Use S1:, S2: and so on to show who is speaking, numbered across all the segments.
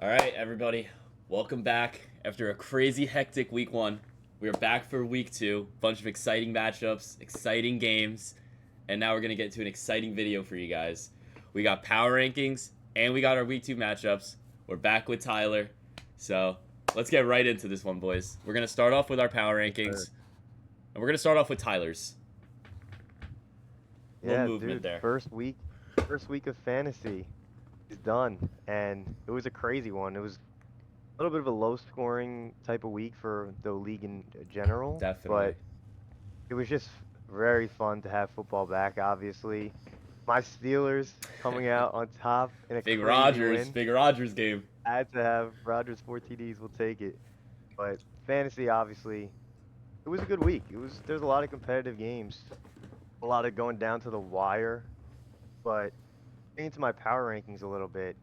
S1: All right, everybody, welcome back after a crazy hectic week one. We are back for week two. Bunch of exciting matchups, exciting games, and now we're gonna get to an exciting video for you guys. We got power rankings and we got our week two matchups. We're back with Tyler, so let's get right into this one, boys. We're gonna start off with our power rankings, and we're gonna start off with Tyler's. Little
S2: Yeah,
S1: movement
S2: dude,
S1: there.
S2: first week of fantasy is done, and it was a crazy one. It was a little bit of a low scoring type of week for the league in general,
S1: Definitely.
S2: but it was just very fun to have football back, obviously. My Steelers coming out on top in a crazy win.
S1: Big Rogers game.
S2: I had to have Rodgers 4 TDs, we'll take it. But fantasy, obviously, it was a good week. There's a lot of competitive games, a lot of going down to the wire, but getting into my power rankings a little bit,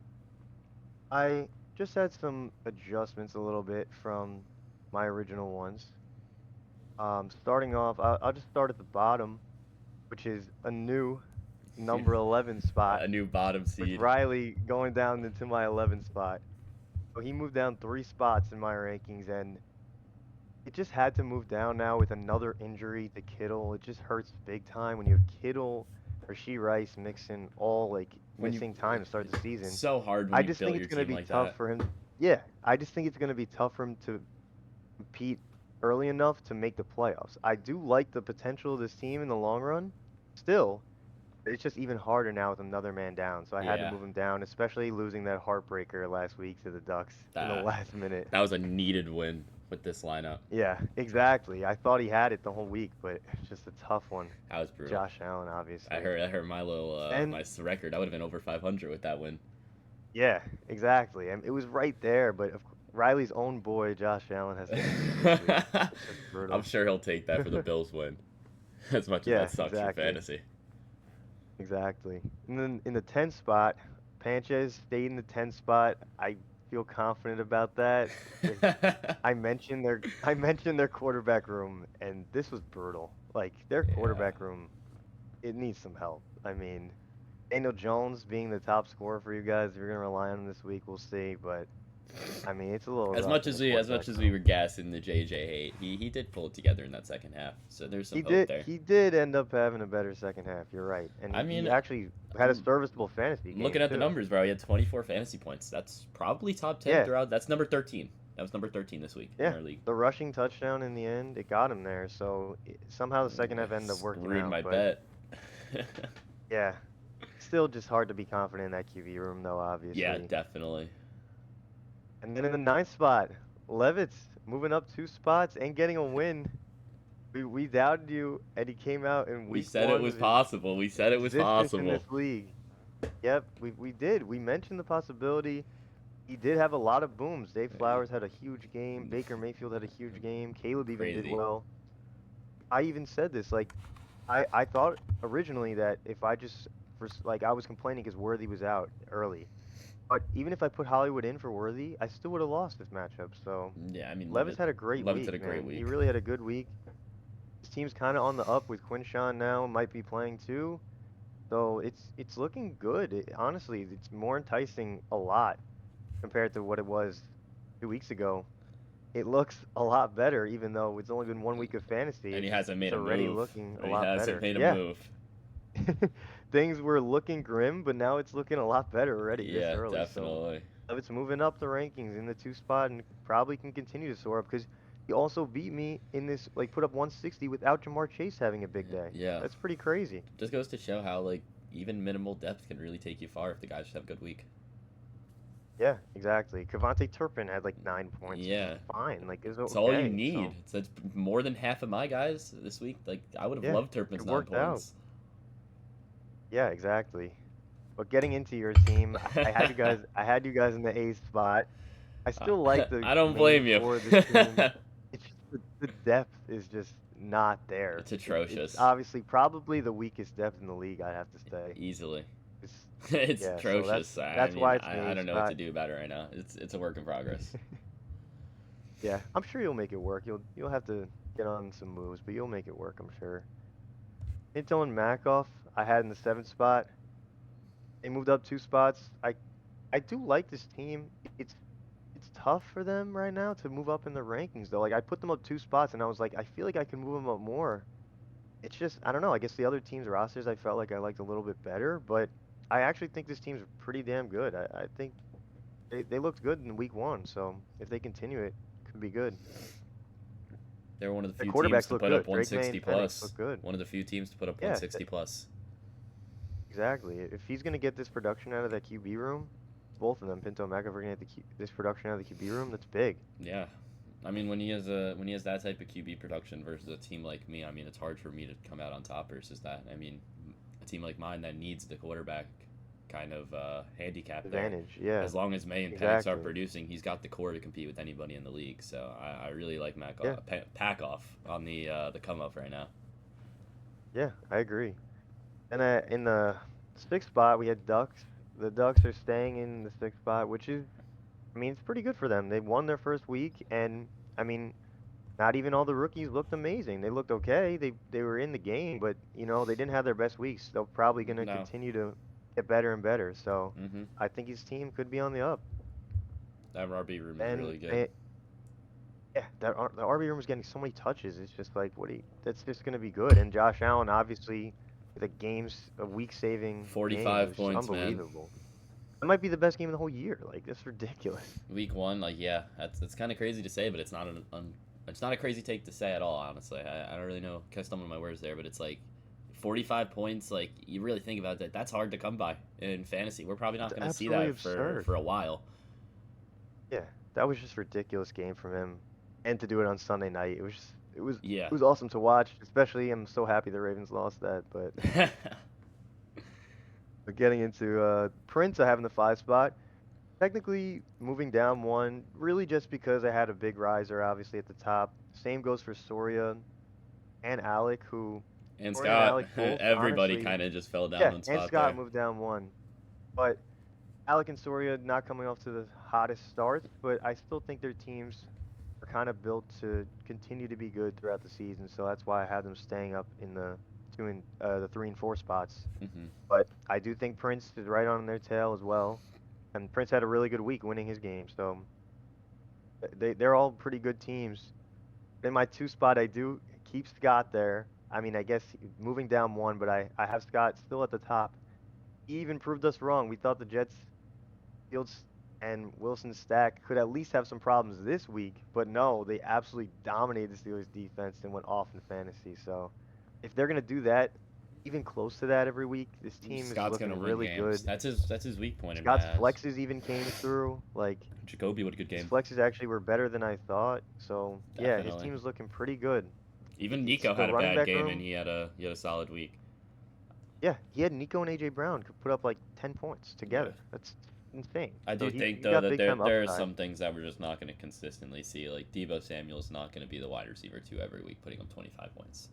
S2: I just had some adjustments a little bit from my original ones. Starting off, I'll just start at the bottom, which is a new number 11 spot,
S1: A new bottom
S2: with
S1: seed.
S2: Riley going down into my 11 spot. So he moved down 3 spots in my rankings, and it just had to move down now with another injury to Kittle. It just hurts big time when you have Kittle or Rice mixing all like
S1: When you
S2: missing time to start the
S1: It's
S2: season.
S1: so hard when
S2: I
S1: you
S2: just
S1: built
S2: think
S1: your
S2: it's going to
S1: team
S2: be
S1: like
S2: tough
S1: that.
S2: for him. Yeah, I just think it's going to be tough for him to compete early enough to make the playoffs. I do like the potential of this team in the long run. Still, it's just even harder now with another man down. So I had to
S1: Yeah,
S2: move him down, especially losing that heartbreaker last week to the Ducks in the
S1: that
S2: last minute.
S1: that was a needed win with this lineup.
S2: Yeah, exactly. I thought he had it the whole week, but it's just a tough one.
S1: That was brutal.
S2: Josh Allen, obviously.
S1: I heard my little
S2: And
S1: my record. I would have been over 500 with that win.
S2: yeah, exactly. And it was right there, but Riley's own boy, Josh Allen, has to end it this week. Just
S1: I'm
S2: brutal.
S1: sure he'll take that for the Bills win, as much as that
S2: Yeah,
S1: sucks for
S2: exactly.
S1: fantasy.
S2: Exactly. And then in the 10th spot, Sanchez stayed in the 10th spot. I feel confident about that. If I mentioned their quarterback room, and this was brutal. Like their
S1: Yeah.
S2: quarterback room, it needs some help. I mean, Daniel Jones being the top scorer for you guys, if you're gonna rely on him this week, we'll see. But I mean, it's a little rough in the
S1: As
S2: quarterback
S1: much as we
S2: room.
S1: were gassing the JJ hate, he did pull it together in that second half. So there's some
S2: He
S1: hope
S2: did
S1: there.
S2: he did end up having a better second half. You're right, and
S1: I
S2: he
S1: mean,
S2: actually had a
S1: I'm
S2: serviceable fantasy
S1: I'm looking
S2: game
S1: at the
S2: too.
S1: numbers, bro. He had 24 fantasy points. That's probably top 10
S2: Yeah,
S1: throughout. That's number 13. That was number 13 this week in
S2: yeah.
S1: our league.
S2: The rushing touchdown in the end, it got him there. So somehow the second half ended up working
S1: Screwed
S2: out.
S1: my
S2: But
S1: bet.
S2: yeah, still just hard to be confident in that QB room, though,
S1: Yeah,
S2: obviously.
S1: definitely.
S2: And then in the ninth spot, Levitz moving up 2 spots and getting a win. We doubted you, and he came out in
S1: We
S2: week
S1: said it
S2: one
S1: was
S2: of his
S1: possible. We said it was
S2: existence in
S1: possible.
S2: this league. Yep, we did. We mentioned the possibility. He did have a lot of booms. Dave Flowers had a huge game. Baker Mayfield had a huge game. Caleb even did
S1: Crazy.
S2: well. I even said this, like, I thought originally that if I just, like, I was complaining because Worthy was out early. But even if I put Hollywood in for Worthy, I still would have lost this matchup. So
S1: Yeah, I mean,
S2: Levis had a great
S1: Levitt had a
S2: week,
S1: great
S2: man. He
S1: week.
S2: really had a good week. His team's kind of on the up with Quinshawn now, might be playing too. So it's looking good. Honestly, it's more enticing a lot compared to what it was 2 weeks ago. It looks a lot better, even though it's only been one week of fantasy.
S1: And he
S2: It's
S1: hasn't
S2: it's
S1: made a
S2: already
S1: move.
S2: looking a
S1: He
S2: lot
S1: hasn't
S2: better.
S1: made a
S2: Yeah.
S1: move.
S2: Things were looking grim, but now it's looking a lot better already this
S1: Yeah,
S2: early. So
S1: definitely.
S2: Levitt's moving up the rankings in the 2 spot and probably can continue to soar up because he also beat me in this, like, put up 160 without Jamar Chase having a big day.
S1: Yeah.
S2: That's pretty crazy.
S1: Just goes to show how, like, even minimal depth can really take you far if the guys just have a good week.
S2: Yeah, exactly. Cavante Turpin had like 9 points, which is
S1: Yeah.
S2: fine. Like, it's
S1: It's all you
S2: okay.
S1: need.
S2: So
S1: That's more than half of my guys this week. Like, I would have
S2: yeah,
S1: loved
S2: it
S1: Turpin's nine
S2: worked out.
S1: points.
S2: Yeah, exactly. But getting into your team, I had you guys. I had you guys in the eighth spot. I still like the
S1: I don't
S2: main
S1: blame you.
S2: core of this team. It's just the depth is just not there.
S1: It's
S2: It's
S1: atrocious.
S2: obviously probably the weakest depth in the league. I have to say.
S1: Easily.
S2: It's,
S1: It's
S2: yeah, so
S1: atrocious.
S2: that's
S1: I
S2: that's
S1: mean,
S2: why it's in the
S1: I
S2: eighth
S1: don't know what to
S2: spot.
S1: do about it right now. It's a work in progress.
S2: Yeah, I'm sure you'll make it work. You'll have to get on some moves, but you'll make it work. I'm sure. Intel and Makoff, I had in the seventh spot. They moved up 2 spots. I do like this team. It's it's tough for them right now to move up in the rankings though. Like I put them up 2 spots, and I was like, I feel like I can move them up more. It's just I don't know. I guess the other teams' rosters I felt like I liked a little bit better, but I actually think this team's pretty damn good. I think they looked good in week 1, so if they continue it, could be good.
S1: They're one of the
S2: The
S1: few teams
S2: quarterbacks
S1: to
S2: look
S1: put up
S2: good. Drake May
S1: 160
S2: and Penix
S1: plus.
S2: look good.
S1: One of the few teams to put up
S2: Yeah,
S1: 160 plus.
S2: exactly. If he's gonna get this production out of that QB room, both of them, Pinto and McAfee, are gonna get this production out of the QB room. That's big.
S1: Yeah. I mean, when he has that type of QB production versus a team like me, I mean, it's hard for me to come out on top versus that. I mean, a team like mine that needs the quarterback kind of handicap there.
S2: Advantage, yeah.
S1: As long as May and Penix
S2: Exactly.
S1: are producing, he's got the core to compete with anybody in the league. So I really like
S2: Yeah.
S1: Packoff on the come up right now.
S2: Yeah, I agree. And in the 6th spot, we had Ducks. The Ducks are staying in the 6th spot, which is, I mean, it's pretty good for them. They won their first week, and I mean, not even all the rookies looked amazing. They looked okay. They were in the game, but they didn't have their best weeks. They're probably going to
S1: No.
S2: continue to get better and better. So
S1: Mm-hmm.
S2: I think his team could be on the up.
S1: That RB room is
S2: And
S1: really good.
S2: yeah, the RB room is getting so many touches. It's just like, that's just going to be good. And Josh Allen, obviously, with a week-saving
S1: 45
S2: game,
S1: points, man.
S2: unbelievable. It might be the best game of the whole year. Like, that's ridiculous.
S1: Week 1, like yeah, that's kind of crazy to say, but it's not it's not a crazy take to say at all. Honestly, I don't really know. Kind of stumbling my words there, but it's like 45 points. Like you really think about that, that's hard to come by in fantasy. We're probably not
S2: It's
S1: going to see
S2: absolutely
S1: that
S2: absurd.
S1: for a while.
S2: Yeah, that was just a ridiculous game from him, and to do it on Sunday night,
S1: Yeah.
S2: it was awesome to watch. Especially, I'm so happy the Ravens lost that. But getting into Prince, I have in the 5 spot. Technically moving down 1, really just because I had a big riser, obviously at the top. Same goes for Soria and Alec, who
S1: And
S2: Soria and
S1: Scott,
S2: Alec both
S1: everybody
S2: honestly,
S1: kind of just fell down
S2: yeah,
S1: one
S2: and
S1: spot
S2: Scott
S1: there.
S2: moved down 1, but Alec and Soria not coming off to the hottest starts, but I still think their teams are kind of built to continue to be good throughout the season. So that's why I have them staying up in the 3 and 4 spots.
S1: Mm-hmm.
S2: But I do think Prince is right on their tail as well, and Prince had a really good week winning his game. So they're all pretty good teams. In my 2 spot, I do keep Scott there. I mean, I guess moving down 1, but I have Scott still at the top. He even proved us wrong. We thought the Jets, Fields, and Wilson stack could at least have some problems this week, but no, they absolutely dominated the Steelers defense and went off in fantasy. So if they're gonna do that, even close to that every week, this team is
S1: Scott's
S2: looking
S1: gonna win
S2: really
S1: games.
S2: good.
S1: That's his weak point in
S2: Scott's
S1: my eyes.
S2: flexes even came through. Like
S1: Jacoby, what a good
S2: his
S1: game.
S2: flexes actually were better than I thought. So yeah, his
S1: Definitely.
S2: team is looking pretty good.
S1: Even
S2: It's
S1: Nico
S2: the
S1: had a
S2: running
S1: bad
S2: back
S1: game,
S2: room.
S1: and he had a solid week.
S2: Yeah, he had Nico and AJ Brown could put up like 10 points together.
S1: Yeah.
S2: That's insane.
S1: I
S2: So
S1: do think
S2: he
S1: though
S2: got
S1: that
S2: big
S1: there
S2: time
S1: are
S2: upside.
S1: some things that we're just not going to consistently see. Like Deebo Samuel's not going to be the wide receiver 2 every week, putting up 25 points.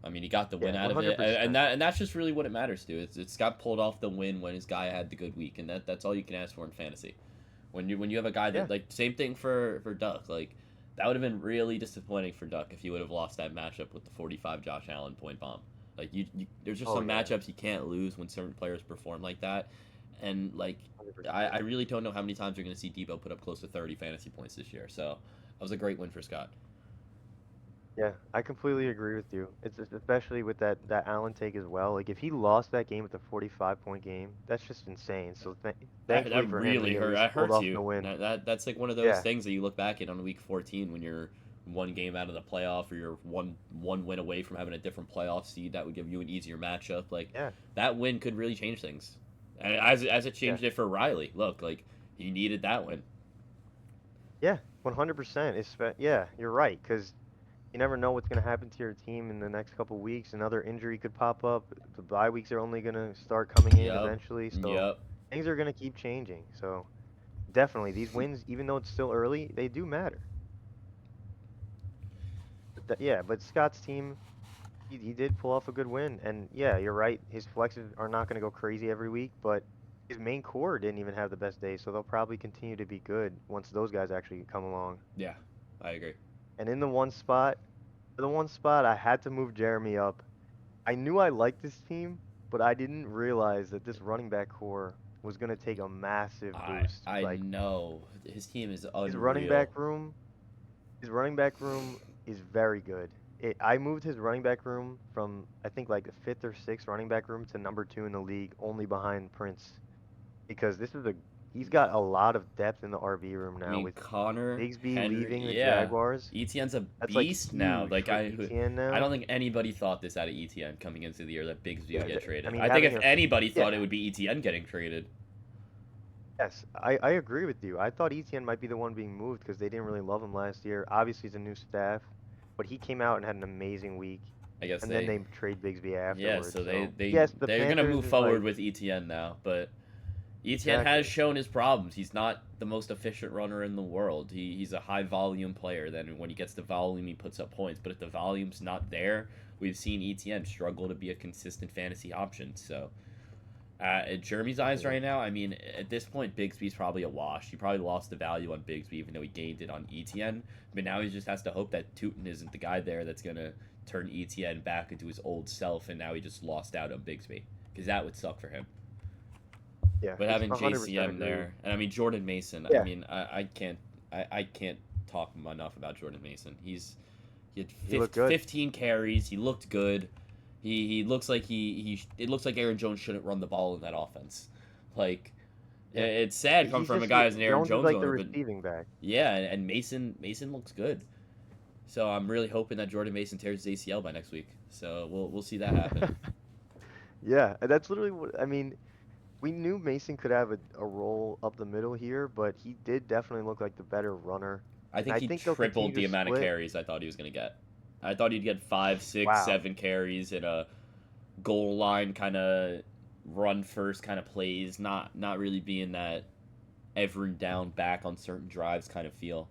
S1: I mean, he got the win
S2: Yeah,
S1: out of it,
S2: 100%.
S1: and that's just really what it matters to. It's got pulled off the win when his guy had the good week, and that's all you can ask for in fantasy. When you have a guy that
S2: Yeah.
S1: like same thing for Duck, like that would have been really disappointing for Duck if he would have lost that matchup with the 45 Josh Allen point bomb. Like you there's just some
S2: Yeah.
S1: matchups you can't lose when certain players perform like that, and like
S2: 100%.
S1: I really don't know how many times you're going to see Debo put up close to 30 fantasy points this year. So that was a great win for Scott.
S2: Yeah, I completely agree with you. It's especially with that Allen take as well. Like if he lost that game with a 45-point game, that's just insane. So thankfully
S1: That
S2: for him,
S1: really
S2: he at
S1: hurt.
S2: least
S1: That
S2: pulled
S1: hurts
S2: off
S1: you.
S2: the win.
S1: That's like one of those
S2: Yeah,
S1: things that you look back at on week 14 when you're one game out of the playoff, or you're one win away from having a different playoff seed that would give you an easier matchup. Like
S2: yeah,
S1: that win could really change things, and as it
S2: yeah,
S1: changed it for Riley. Look, like he needed that win.
S2: yeah, 100%. Yeah, you're right. Because you never know what's going to happen to your team in the next couple weeks. Another injury could pop up. The bye weeks are only going to start coming in
S1: Yep,
S2: eventually. So
S1: yep.
S2: things are going to keep changing. So definitely, these wins, even though it's still early, they do matter. Yeah, but Scott's team, he did pull off a good win. And yeah, you're right. His flexes are not going to go crazy every week, but his main core didn't even have the best day. So they'll probably continue to be good once those guys actually come along.
S1: Yeah, I agree.
S2: And in the one spot, I had to move Jeremy up. I knew I liked this team, but I didn't realize that this running back core was gonna take a massive boost.
S1: I
S2: Like
S1: know his team is
S2: his running back
S1: unreal.
S2: room, his running back room is very good. I moved his running back room from I think like the fifth or sixth running back room to number 2 in the league, only behind Prince, because he's got a lot of depth in the RB room
S1: I
S2: now
S1: mean,
S2: with
S1: Connor,
S2: Bigsby leaving
S1: Henry,
S2: the
S1: yeah.
S2: Jaguars.
S1: ETN's a
S2: That's like
S1: beast now.
S2: huge
S1: Like
S2: for ETN
S1: I
S2: now.
S1: don't think anybody thought this out of ETN coming into the year that Bigsby
S2: Yeah,
S1: would get
S2: I
S1: traded.
S2: mean
S1: I think
S2: having
S1: if anybody thought it
S2: yeah,
S1: would be ETN getting traded.
S2: yes, I agree with you. I thought ETN might be the one being moved because they didn't really love him last year. Obviously, he's a new staff, but he came out and had an amazing week,
S1: I guess
S2: and then they trade Bigsby
S1: yeah.
S2: afterwards.
S1: So
S2: So yes, the
S1: they're gonna
S2: Panthers
S1: move
S2: is
S1: forward
S2: like
S1: with ETN now, but ETN has
S2: exactly.
S1: shown his problems. He's not the most efficient runner in the world. He's a high volume player. Then when he gets the volume, he puts up points. But if the volume's not there, we've seen ETN struggle to be a consistent fantasy option. So at Jeremy's eyes
S2: Yeah.
S1: right now, I mean, at this point, Bigsby's probably a wash. He probably lost the value on Bigsby, even though he gained it on ETN. But now he just has to hope that Tootin isn't the guy there that's gonna turn ETN back into his old self, and now he just lost out on Bigsby, because that would suck for him.
S2: Yeah,
S1: But
S2: it's
S1: having
S2: 100%
S1: JCM
S2: agreed.
S1: there, and I mean Jordan Mason. I
S2: Yeah,
S1: mean, I can't talk enough about Jordan Mason. He had
S2: he looked good.
S1: 15 carries. He looked good. He looks like it looks like Aaron Jones shouldn't run the ball in that offense. Like
S2: Yeah,
S1: it's sad coming
S2: he's
S1: from a
S2: just
S1: guy who's an Aaron
S2: Jones is
S1: Jones
S2: like the
S1: owner, but
S2: receiving back.
S1: yeah, and Mason looks good. So I'm really hoping that Jordan Mason tears his ACL by next week. So we'll see that happen.
S2: Yeah, and that's literally what I mean. We knew Mason could have a role up the middle here, but he did definitely look like the better runner.
S1: I
S2: And
S1: think
S2: I
S1: he
S2: think they'll continue
S1: tripled the
S2: to
S1: amount of
S2: split.
S1: carries I thought he was gonna get. I thought he'd get 5, 6,
S2: Wow.
S1: 7 carries in a goal line kind of run first kind of plays, not really being that every down back on certain drives kind of feel.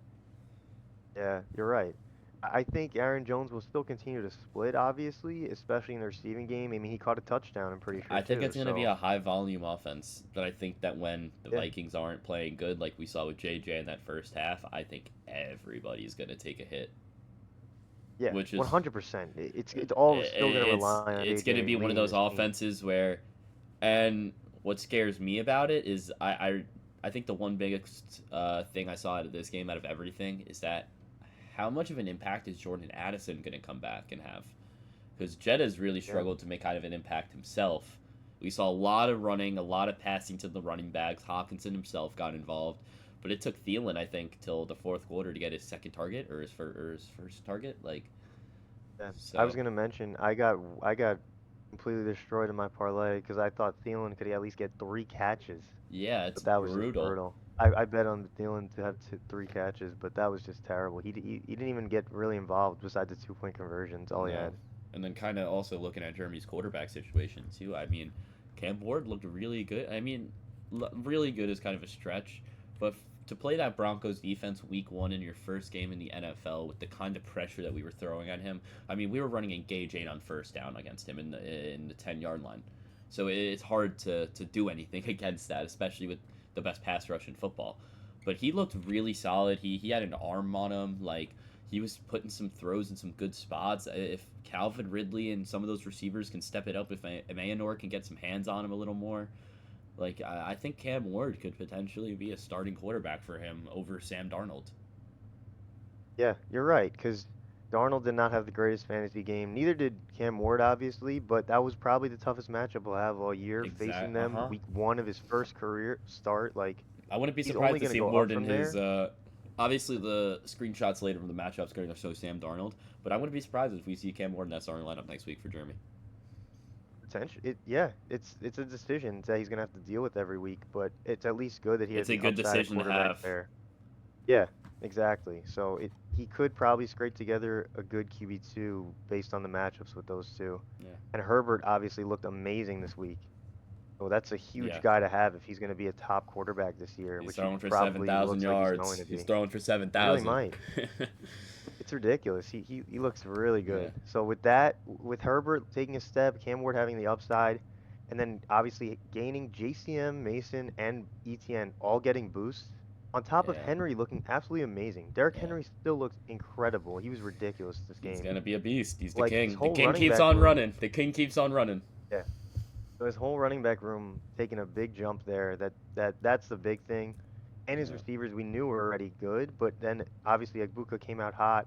S2: Yeah, you're right. I think Aaron Jones will still continue to split, obviously, especially in the receiving game. I mean, he caught a touchdown, I'm pretty sure,
S1: I think
S2: too.
S1: it's gonna be
S2: So,
S1: a high volume offense, but I think that when the
S2: yeah,
S1: Vikings aren't playing good, like we saw with JJ in that first half, I think everybody's gonna take a hit,
S2: yeah,
S1: which is
S2: 100%. It's all still going to rely on
S1: it's gonna
S2: AJ
S1: be one of
S2: leading
S1: those
S2: this team.
S1: offenses where, and what scares me about it is I think the one biggest thing I saw out of this game, out of everything, is that how much of an impact is Jordan Addison going to come back and have? Because Jed has really
S2: Yeah,
S1: struggled to make kind of an impact himself. We saw a lot of running, a lot of passing to the running backs. Hawkinson himself got involved, but it took Thielen, I think, till the fourth quarter to get his second target or his first target. Like
S2: yeah. I was
S1: so,
S2: going to mention I got completely destroyed in my parlay because I thought Thielen could at least get 3 catches.
S1: yeah, it's
S2: But that was just
S1: brutal.
S2: brutal. I bet on Thielen to have 3 catches, but that was just terrible. He didn't even get really involved besides the 2-point conversions. All he
S1: No.
S2: had.
S1: And then kind of also looking at Jeremy's quarterback situation too. I mean, Cam Ward looked really good. I mean, really good is kind of a stretch, but to play that Broncos defense week 1 in your first game in the NFL with the kind of pressure that we were throwing at him. I mean, we were running Engage 8 on first down against him in the 10-yard line. So it's hard to do anything against that, especially with the best pass rush in football. But he looked really solid. He had an arm on him. Like he was putting some throws in some good spots. If Calvin Ridley and some of those receivers can step it up, if Mayanor can get some hands on him a little more, like I think Cam Ward could potentially be a starting quarterback for him over Sam Darnold.
S2: Yeah, you're right. Because Darnold did not have the greatest fantasy game. Neither did Cam Ward, obviously. But that was probably the toughest matchup we'll have all year, facing
S1: Exact.
S2: them week 1 of his first career start. Like
S1: I wouldn't be
S2: he's
S1: surprised
S2: only
S1: to
S2: gonna
S1: see
S2: go up
S1: Ward in
S2: from
S1: his.
S2: there.
S1: Obviously, the screenshots later from the matchups going to show Sam Darnold, but I wouldn't be surprised if we see Cam Ward in that starting lineup next week for Jeremy.
S2: Potential. Yeah, it's a decision that he's gonna have to deal with every week. But it's at least good that he has
S1: It's a
S2: the
S1: good
S2: upside at
S1: decision to
S2: quarterback
S1: have.
S2: there. Yeah, exactly. So he could probably scrape together a good QB2 based on the matchups with those two.
S1: Yeah.
S2: And Herbert obviously looked amazing this week. So that's a huge
S1: Yeah.
S2: guy to have if he's going to be a top quarterback this year,
S1: He's
S2: which he
S1: throwing for
S2: probably
S1: 7,000
S2: looks like he's going
S1: yards.
S2: to
S1: He's
S2: be.
S1: throwing for
S2: He really
S1: 7,000.
S2: might. It's ridiculous. He looks really
S1: Yeah.
S2: good. So with that, with Herbert taking a step, Cam Ward having the upside, and then obviously gaining JCM, Mason, and ETN all getting boosts, on top of
S1: Yeah.
S2: Henry looking absolutely amazing. Derrick
S1: Yeah.
S2: Henry still looks incredible. He was ridiculous this
S1: He's
S2: game.
S1: gonna be a beast. He's the
S2: Like his
S1: king. The
S2: whole
S1: king
S2: running
S1: keeps
S2: back
S1: on
S2: room.
S1: running. The king keeps on running.
S2: Yeah. So his whole running back room taking a big jump there. That's the big thing. And his
S1: Yeah.
S2: receivers we knew were already good, but then obviously Agbuka came out hot.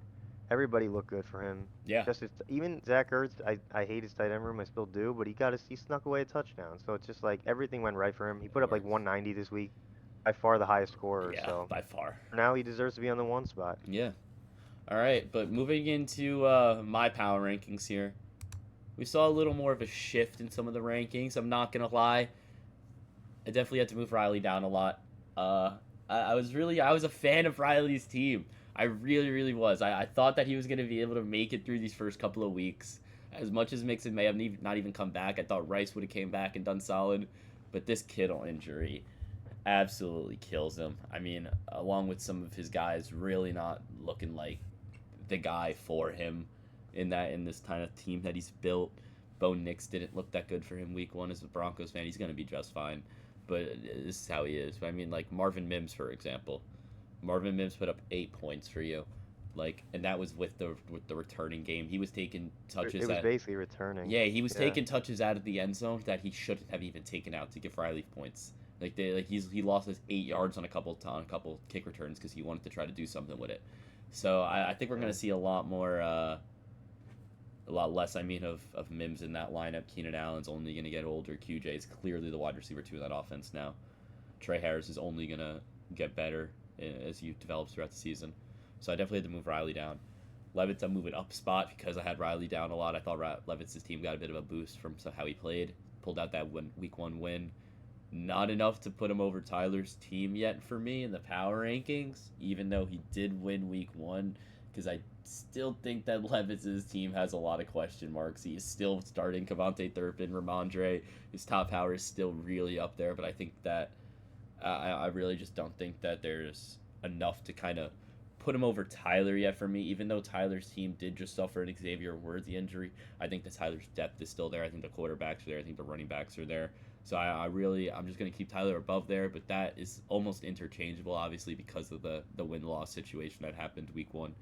S2: Everybody looked good for him.
S1: Yeah.
S2: Just even Zach Ertz, I hate his tight end room, I still do, but he snuck away a touchdown. So it's just like everything went right for him. He
S1: It
S2: put up like
S1: works.
S2: 190 this week, by far the highest scorer.
S1: Yeah,
S2: So
S1: by far.
S2: now he deserves to be on the one spot.
S1: Yeah. All right, but moving into my power rankings here, we saw a little more of a shift in some of the rankings. I'm not gonna lie, I definitely had to move Riley down a lot. I was a fan of Riley's team. I really, really was. I thought that he was gonna be able to make it through these first couple of weeks. As much as Mixon may have not even come back, I thought Rice would have came back and done solid. But this Kittle injury absolutely kills him. I mean, along with some of his guys really not looking like the guy for him in this kind of team that he's built. Bo Nix didn't look that good for him week one as a Broncos fan. He's going to be just fine, but this is how he is. I mean, like Marvin Mims, for example. Marvin Mims put up 8 points for you, like, and that was with the returning game. He was taking touches.
S2: It was basically returning.
S1: Yeah, he was
S2: Yeah.
S1: taking touches out of the end zone that he shouldn't have even taken out to give Riley points. He lost his 8 yards on a couple kick returns because he wanted to try to do something with it. So I think we're
S2: Yeah.
S1: gonna see a lot more, a lot less. I mean, of Mims in that lineup. Keenan Allen's only gonna get older. QJ is clearly the wide receiver 2 of that offense now. Trey Harris is only gonna get better as he develops throughout the season. So I definitely had to move Riley down. Levitt's a moving up spot because I had Riley down a lot. I thought Levitt's team got a bit of a boost from how he played. Pulled out that week one win. Not enough to put him over Tyler's team yet for me in the power rankings, even though he did win week one, because I still think that Levitz's team has a lot of question marks. He is still starting Cavante Thurpin, Ramondre. His top power is still really up there, but I think that I really just don't think that there's enough to kind of put him over Tyler yet for me, even though Tyler's team did just suffer an Xavier Worthy injury. I think that Tyler's depth is still there. I think the quarterbacks are there. I think the running backs are there. So I'm just going to keep Tyler above there, but that is almost interchangeable, obviously, because of the win-loss situation that happened week one.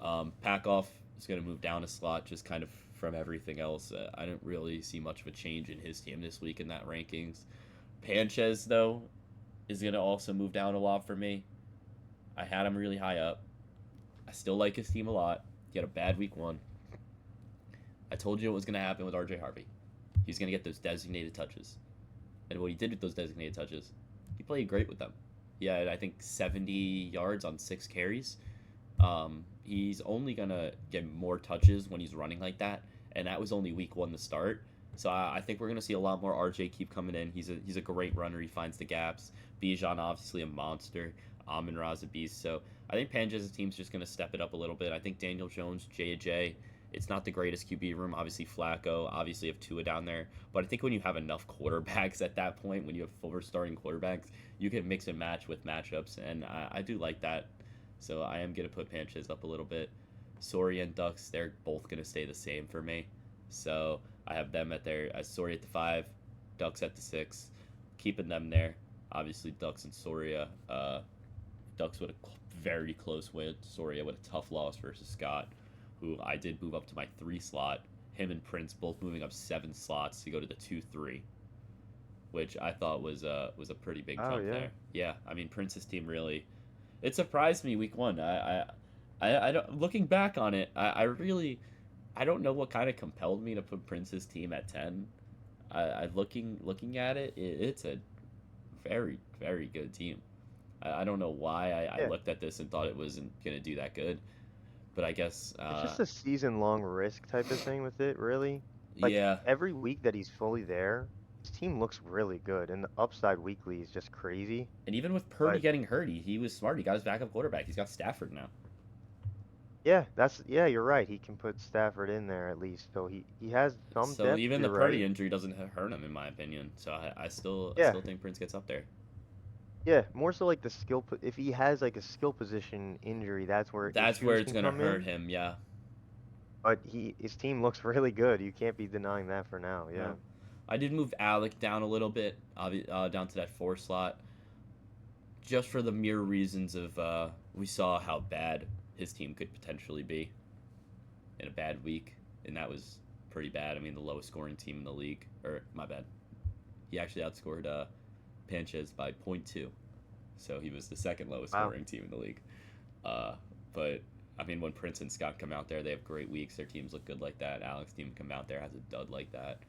S1: Packoff is going to move down a slot just kind of from everything else. I didn't really see much of a change in his team this week in that rankings. Panchez, though, is going to also move down a lot for me. I had him really high up. I still like his team a lot. He had a bad week one. I told you what was going to happen with RJ Harvey. He's going to get those designated touches. And what he did with those designated touches, he played great with them. He had, I think, 70 yards on 6 carries. He's only going to get more touches when he's running like that. And that was only week one to start. So I think we're going to see a lot more RJ keep coming in. He's a great runner. He finds the gaps. Bijan, obviously, a monster. Amon-Ra's a beast. So I think Panjaz's team's just going to step it up a little bit. I think Daniel Jones, JJ, it's not the greatest QB room. Obviously, Flacco, obviously, you have Tua down there. But I think when you have enough quarterbacks at that point, when you have 4 starting quarterbacks, you can mix and match with matchups. And I do like that. So I am going to put Panchez up a little bit. Soria and Ducks, they're both going to stay the same for me. So I have them as Soria at the 5, Ducks at the 6, keeping them there. Obviously, Ducks and Soria. Ducks with a very close win. Soria with a tough loss versus Scott, who I did move up to my 3 slot. Him and Prince both moving up 7 slots to go to the 2-3, which I thought was a pretty big jump there. Yeah, I mean Prince's team really, it surprised me week one. I don't, looking back on it, I really, I don't know what kind of compelled me to put Prince's team at 10. Looking at it, it's a very, very good team. I don't know why I looked at this and thought it wasn't going to do that good. But I guess...
S2: It's just a season-long risk type of thing with it, really. Like,
S1: yeah.
S2: every week that he's fully there, his team looks really good, and the upside weekly is just crazy.
S1: And even with Purdy getting hurt, he was smart. He got his backup quarterback. He's got Stafford now.
S2: Yeah, you're right. He can put Stafford in there at least, so he has some depth.
S1: So even the Purdy
S2: right.
S1: injury doesn't hurt him, in my opinion. So I still think Prince gets up there.
S2: Yeah, more so like the skill. If he has like a skill position injury, that's where
S1: it's gonna hurt him. Yeah.
S2: But his team looks really good. You can't be denying that for now. Yeah.
S1: I did move Alec down a little bit, down to that 4 slot, just for the mere reasons of we saw how bad his team could potentially be in a bad week, and that was pretty bad. I mean, the lowest scoring team in the league, or my bad, He actually outscored Panchez by .2, so he was the second lowest
S2: Wow.
S1: scoring team in the league. But I mean, when Prince and Scott come out there, they have great weeks. Their teams look good like that. Alex team come out there, has a dud like that.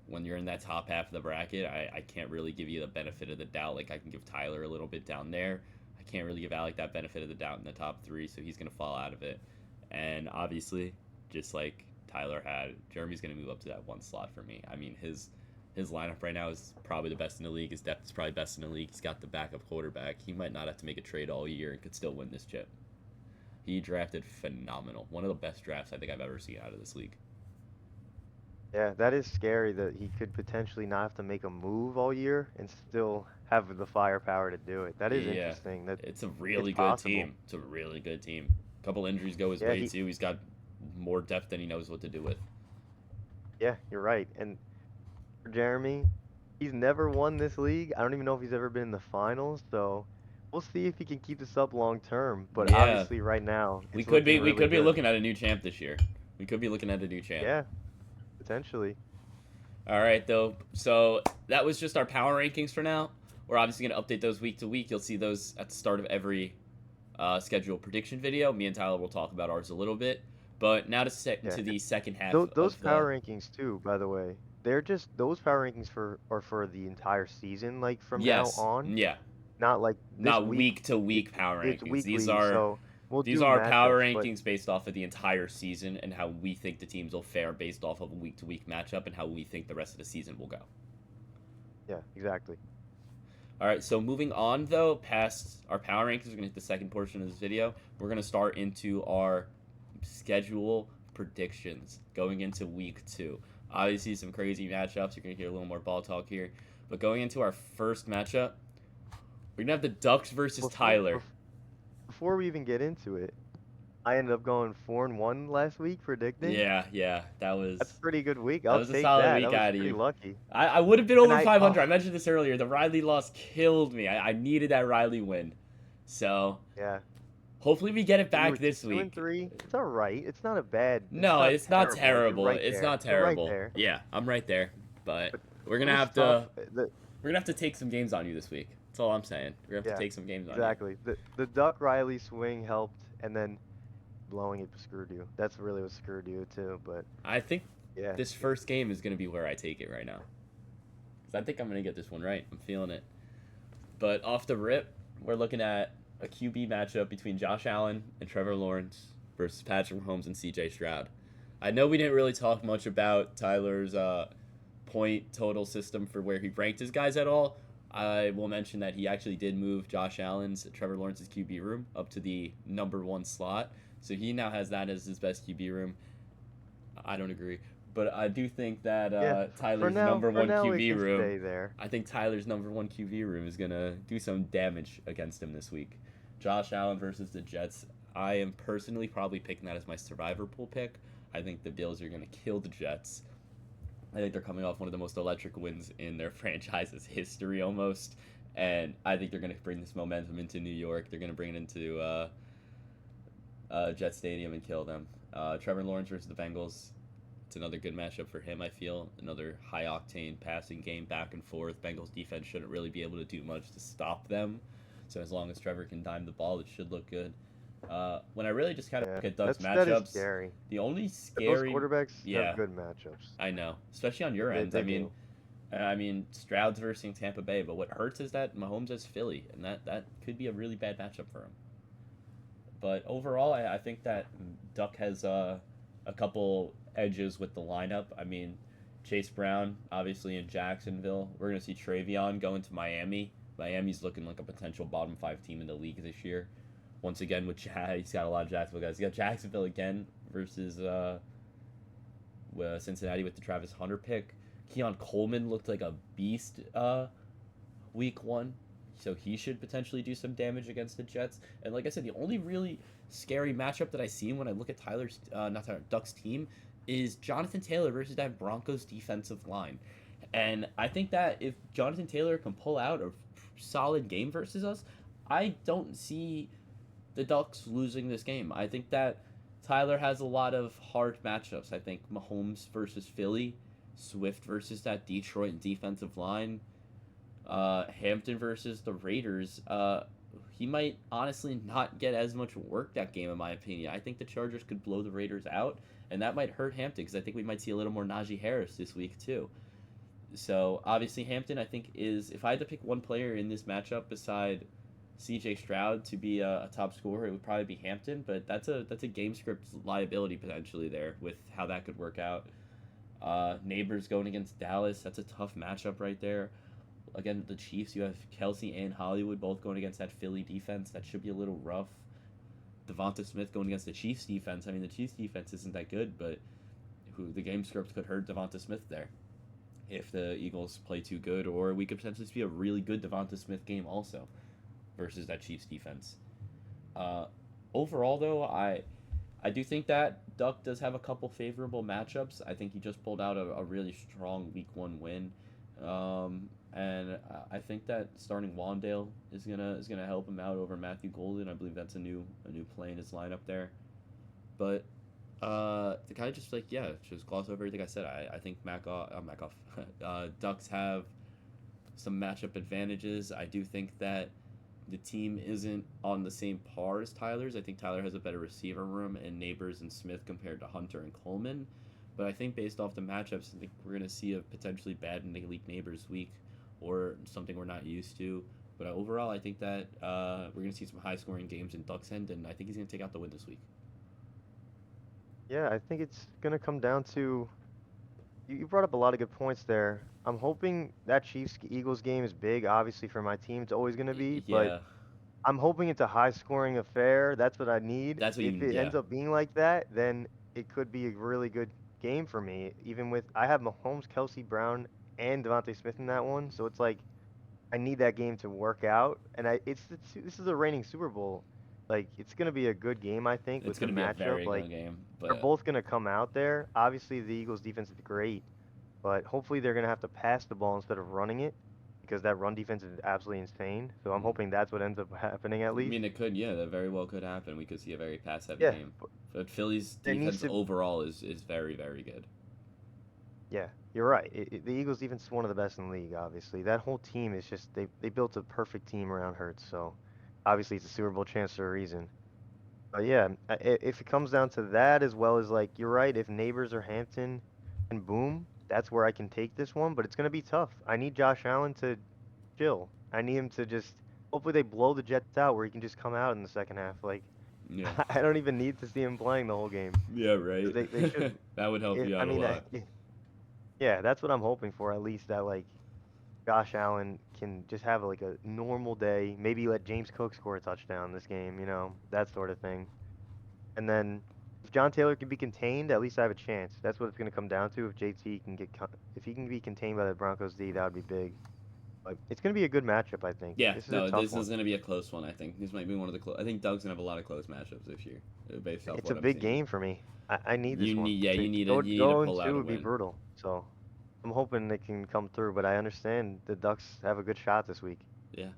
S1: When you're in that top half of the bracket, I can't really give you the benefit of the doubt. Like, I can give Tyler a little bit down there. I can't really give Alec that benefit of the doubt in the top three, so he's going to fall out of it. And obviously, just like Tyler had, Jeremy's going to move up to that one slot for me. I mean, his lineup right now is probably the best in the league. His depth is probably best in the league. He's got the backup quarterback. He might not have to make a trade all year and could still win this chip. He drafted phenomenal. One of the best drafts I think I've ever seen out of this league.
S2: Yeah, that is scary that he could potentially not have to make a move all year and still have the firepower to do it. That is
S1: Yeah,
S2: interesting. That
S1: it's a really
S2: it's
S1: good
S2: possible.
S1: team. It's a really good team. A couple injuries go his
S2: Yeah,
S1: way too. He's got more depth than he knows what to do with.
S2: yeah, you're right. And for Jeremy, he's never won this league. I don't even know if he's ever been in the finals, so we'll see if he can keep this up long term. But
S1: Yeah,
S2: obviously, right now,
S1: we
S2: it's
S1: could be
S2: looking really good.
S1: looking at a new champ this year. We could be looking at a new champ.
S2: Yeah, potentially.
S1: All right, though. So that was just our power rankings for now. We're obviously going to update those week to week. You'll see those at the start of every schedule prediction video. Me and Tyler will talk about ours a little bit. But now to set
S2: Yeah.
S1: into the second half
S2: Those
S1: of
S2: power rankings too, by the way, they're just those power rankings are for the entire season, like from now
S1: yes,
S2: on,
S1: yeah,
S2: not like this
S1: not
S2: week.
S1: week to week power
S2: It's
S1: rankings.
S2: weekly,
S1: These are
S2: so we'll
S1: these
S2: do
S1: are power
S2: matchups, but
S1: rankings based off of the entire season and how we think the teams will fare based off of a week to week matchup and how we think the rest of the season will go.
S2: yeah, exactly.
S1: All right, so moving on, though, past our power rankings, we're going to hit the second portion of this video. We're going to start into our schedule predictions going into week 2. Obviously, some crazy matchups. You're going to hear a little more ball talk here. But going into our first matchup, we're going to have the Ducks versus Tyler.
S2: Before we even get into it, I ended up going 4-1 last week predicting.
S1: Yeah, that was...
S2: That's a pretty good week.
S1: That
S2: I'll
S1: was a
S2: take
S1: solid
S2: that.
S1: week
S2: I was
S1: out of
S2: pretty
S1: you.
S2: lucky.
S1: I would have been over
S2: And
S1: 500. I mentioned this earlier. The Riley loss killed me. I needed that Riley win. So,
S2: Yeah.
S1: hopefully we get it
S2: You
S1: back
S2: were
S1: this
S2: 2
S1: week.
S2: and 3. It's all right. It's not a bad.
S1: No, it's not terrible.
S2: You're right
S1: It's
S2: there.
S1: not
S2: You're right
S1: terrible.
S2: there.
S1: Yeah, I'm right there. But
S2: But
S1: we're
S2: It
S1: gonna
S2: was
S1: have to
S2: tough.
S1: we're gonna have to take some games on you this week. That's all I'm saying. We're gonna have
S2: Yeah,
S1: to take some games on
S2: exactly. The Duck Riley swing helped, and then blowing it screwed you. That's really what screwed you too. But
S1: you. I think
S2: yeah,
S1: this first game is gonna be where I take it right now. 'Cause I think I'm gonna get this one right. I'm feeling it. But off the rip, we're looking at a QB matchup between Josh Allen and Trevor Lawrence versus Patrick Mahomes and CJ Stroud. I know we didn't really talk much about Tyler's point total system for where he ranked his guys at all. I will mention that he actually did move Josh Allen's Trevor Lawrence's QB room up to the number 1 slot. So he now has that as his best QB room. I don't agree. But I do think that Tyler's number 1
S2: it
S1: QB
S2: can
S1: room...
S2: stay there.
S1: I think Tyler's number 1 QB room is going to do some damage against him this week. Josh Allen versus the Jets. I am personally probably picking that as my survivor pool pick. I think the Bills are going to kill the Jets. I think they're coming off one of the most electric wins in their franchise's history almost. And I think they're going to bring this momentum into New York. They're going to bring it into Jet Stadium and kill them. Trevor Lawrence versus the Bengals. It's another good matchup for him, I feel. Another high-octane passing game back and forth. Bengals defense shouldn't really be able to do much to stop them. So as long as Trevor can dime the ball, it should look good. When I really just kind of look at Doug's
S2: that
S1: matchups,
S2: is scary.
S1: the only
S2: Those
S1: scary...
S2: quarterbacks
S1: Yeah.
S2: have good matchups.
S1: I know, especially on your ends.
S2: They
S1: I mean, Stroud's versus Tampa Bay, but what hurts is that Mahomes has Philly, and that could be a really bad matchup for him. But overall, I think that Duck has a couple edges with the lineup. I mean, Chase Brown, obviously in Jacksonville. We're going to see Travion going to Miami. Miami's looking like a potential bottom 5 team in the league this year. Once again, he's got a lot of Jacksonville guys. He got Jacksonville again versus Cincinnati with the Travis Hunter pick. Keon Coleman looked like a beast week 1, so he should potentially do some damage against the Jets. And like I said, the only really scary matchup that I see when I look at Ducks team is Jonathan Taylor versus that Broncos defensive line. And I think that if Jonathan Taylor can pull out a solid game versus us, I don't see the Ducks losing this game. I think that Tyler has a lot of hard matchups. I think Mahomes versus Philly Swift versus that Detroit defensive line. Hampton versus the Raiders. He might honestly not get as much work that game, in my opinion. I think the Chargers could blow the Raiders out, and that might hurt Hampton because I think we might see a little more Najee Harris this week too. So obviously Hampton, I think, is, if I had to pick one player in this matchup beside C.J. Stroud to be a top scorer, it would probably be Hampton. But that's a game script liability potentially there with how that could work out. Neighbors going against Dallas, that's a tough matchup right there. Again, the Chiefs, you have Kelsey and Hollywood both going against that Philly defense. That should be a little rough. Devonta Smith going against the Chiefs defense. I mean, the Chiefs defense isn't that good, but the game script could hurt Devonta Smith there if the Eagles play too good, or we could potentially see a really good Devonta Smith game also versus that Chiefs defense. Overall, though, I do think that Duck does have a couple favorable matchups. I think he just pulled out a really strong Week 1 win. And I think that starting Wandale is gonna help him out over Matthew Golden. I believe that's a new play in his lineup there. But to kind of just just gloss over everything I said. I think Ducks have some matchup advantages. I do think that the team isn't on the same par as Tyler's. I think Tyler has a better receiver room and Neighbors and Smith compared to Hunter and Coleman. But I think based off the matchups, I think we're going to see a potentially bad Malik Neighbors week or something we're not used to. But overall, I think that we're going to see some high-scoring games in Ducks End, and I think he's going to take out the win this week.
S2: Yeah, I think it's going to come down to you brought up a lot of good points there. I'm hoping that Chiefs-Eagles game is big, obviously, for my team. It's always going to be, but
S1: Yeah,
S2: I'm hoping it's a high-scoring affair. That's what I need.
S1: that's what
S2: If
S1: you.
S2: it
S1: Yeah,
S2: ends up being like that, then it could be a really good game for me. Even with I have Mahomes, Kelsey Brown, and Devontae Smith in that one, so it's like I need that game to work out. And this is a reigning Super Bowl. Like it's going to be a good game, I think,
S1: it's
S2: with the
S1: going to be a
S2: matchup.
S1: very
S2: Like
S1: good game,
S2: they're
S1: but
S2: both going to come out there. Obviously, the Eagles' defense is great, but hopefully they're going to have to pass the ball instead of running it because that run defense is absolutely insane. So I'm hoping that's what ends up happening at
S1: I
S2: least.
S1: mean, it could. Yeah, that very well could happen. We could see a very pass-heavy
S2: Yeah,
S1: game. But Philly's
S2: there needs
S1: defense
S2: to.
S1: overall is very, very good.
S2: Yeah, you're right. The Eagles' defense is one of the best in the league. Obviously, that whole team is just they built a perfect team around Hurts. So obviously, it's a Super Bowl chance for a reason. But yeah, if it comes down to that as well as like you're right, if Neighbors or Hampton and boom, that's where I can take this one. But it's gonna be tough. I need Josh Allen to chill. I need him to just hopefully they blow the Jets out where he can just come out in the second half. Like
S1: Yeah.
S2: I don't even need to see him playing the whole game.
S1: Yeah,
S2: 'Cause
S1: right.
S2: they should.
S1: That would help you
S2: I
S1: out a
S2: mean,
S1: lot.
S2: yeah, that's what I'm hoping for. At least that like Josh Allen can just have like a normal day. Maybe let James Cook score a touchdown this game. That sort of thing. And then if John Taylor can be contained, at least I have a chance. That's what it's going to come down to. If JT can if he can be contained by the Broncos D, that would be big. But it's going to be a good matchup, I think.
S1: Yeah,
S2: This is a
S1: no,
S2: tough
S1: this
S2: one.
S1: is going to be a close one, I think. This might be one of the close. I think Doug's going to have a lot of close matchups this year, based off
S2: It's a
S1: what I'm
S2: big
S1: seeing.
S2: game for me. I need this
S1: You
S2: one.
S1: need, yeah,
S2: To
S1: you need to
S2: go
S1: pull out
S2: into
S1: a
S2: would be
S1: win.
S2: brutal. So I'm hoping they can come through. But I understand the Ducks have a good shot this week.
S1: Yeah.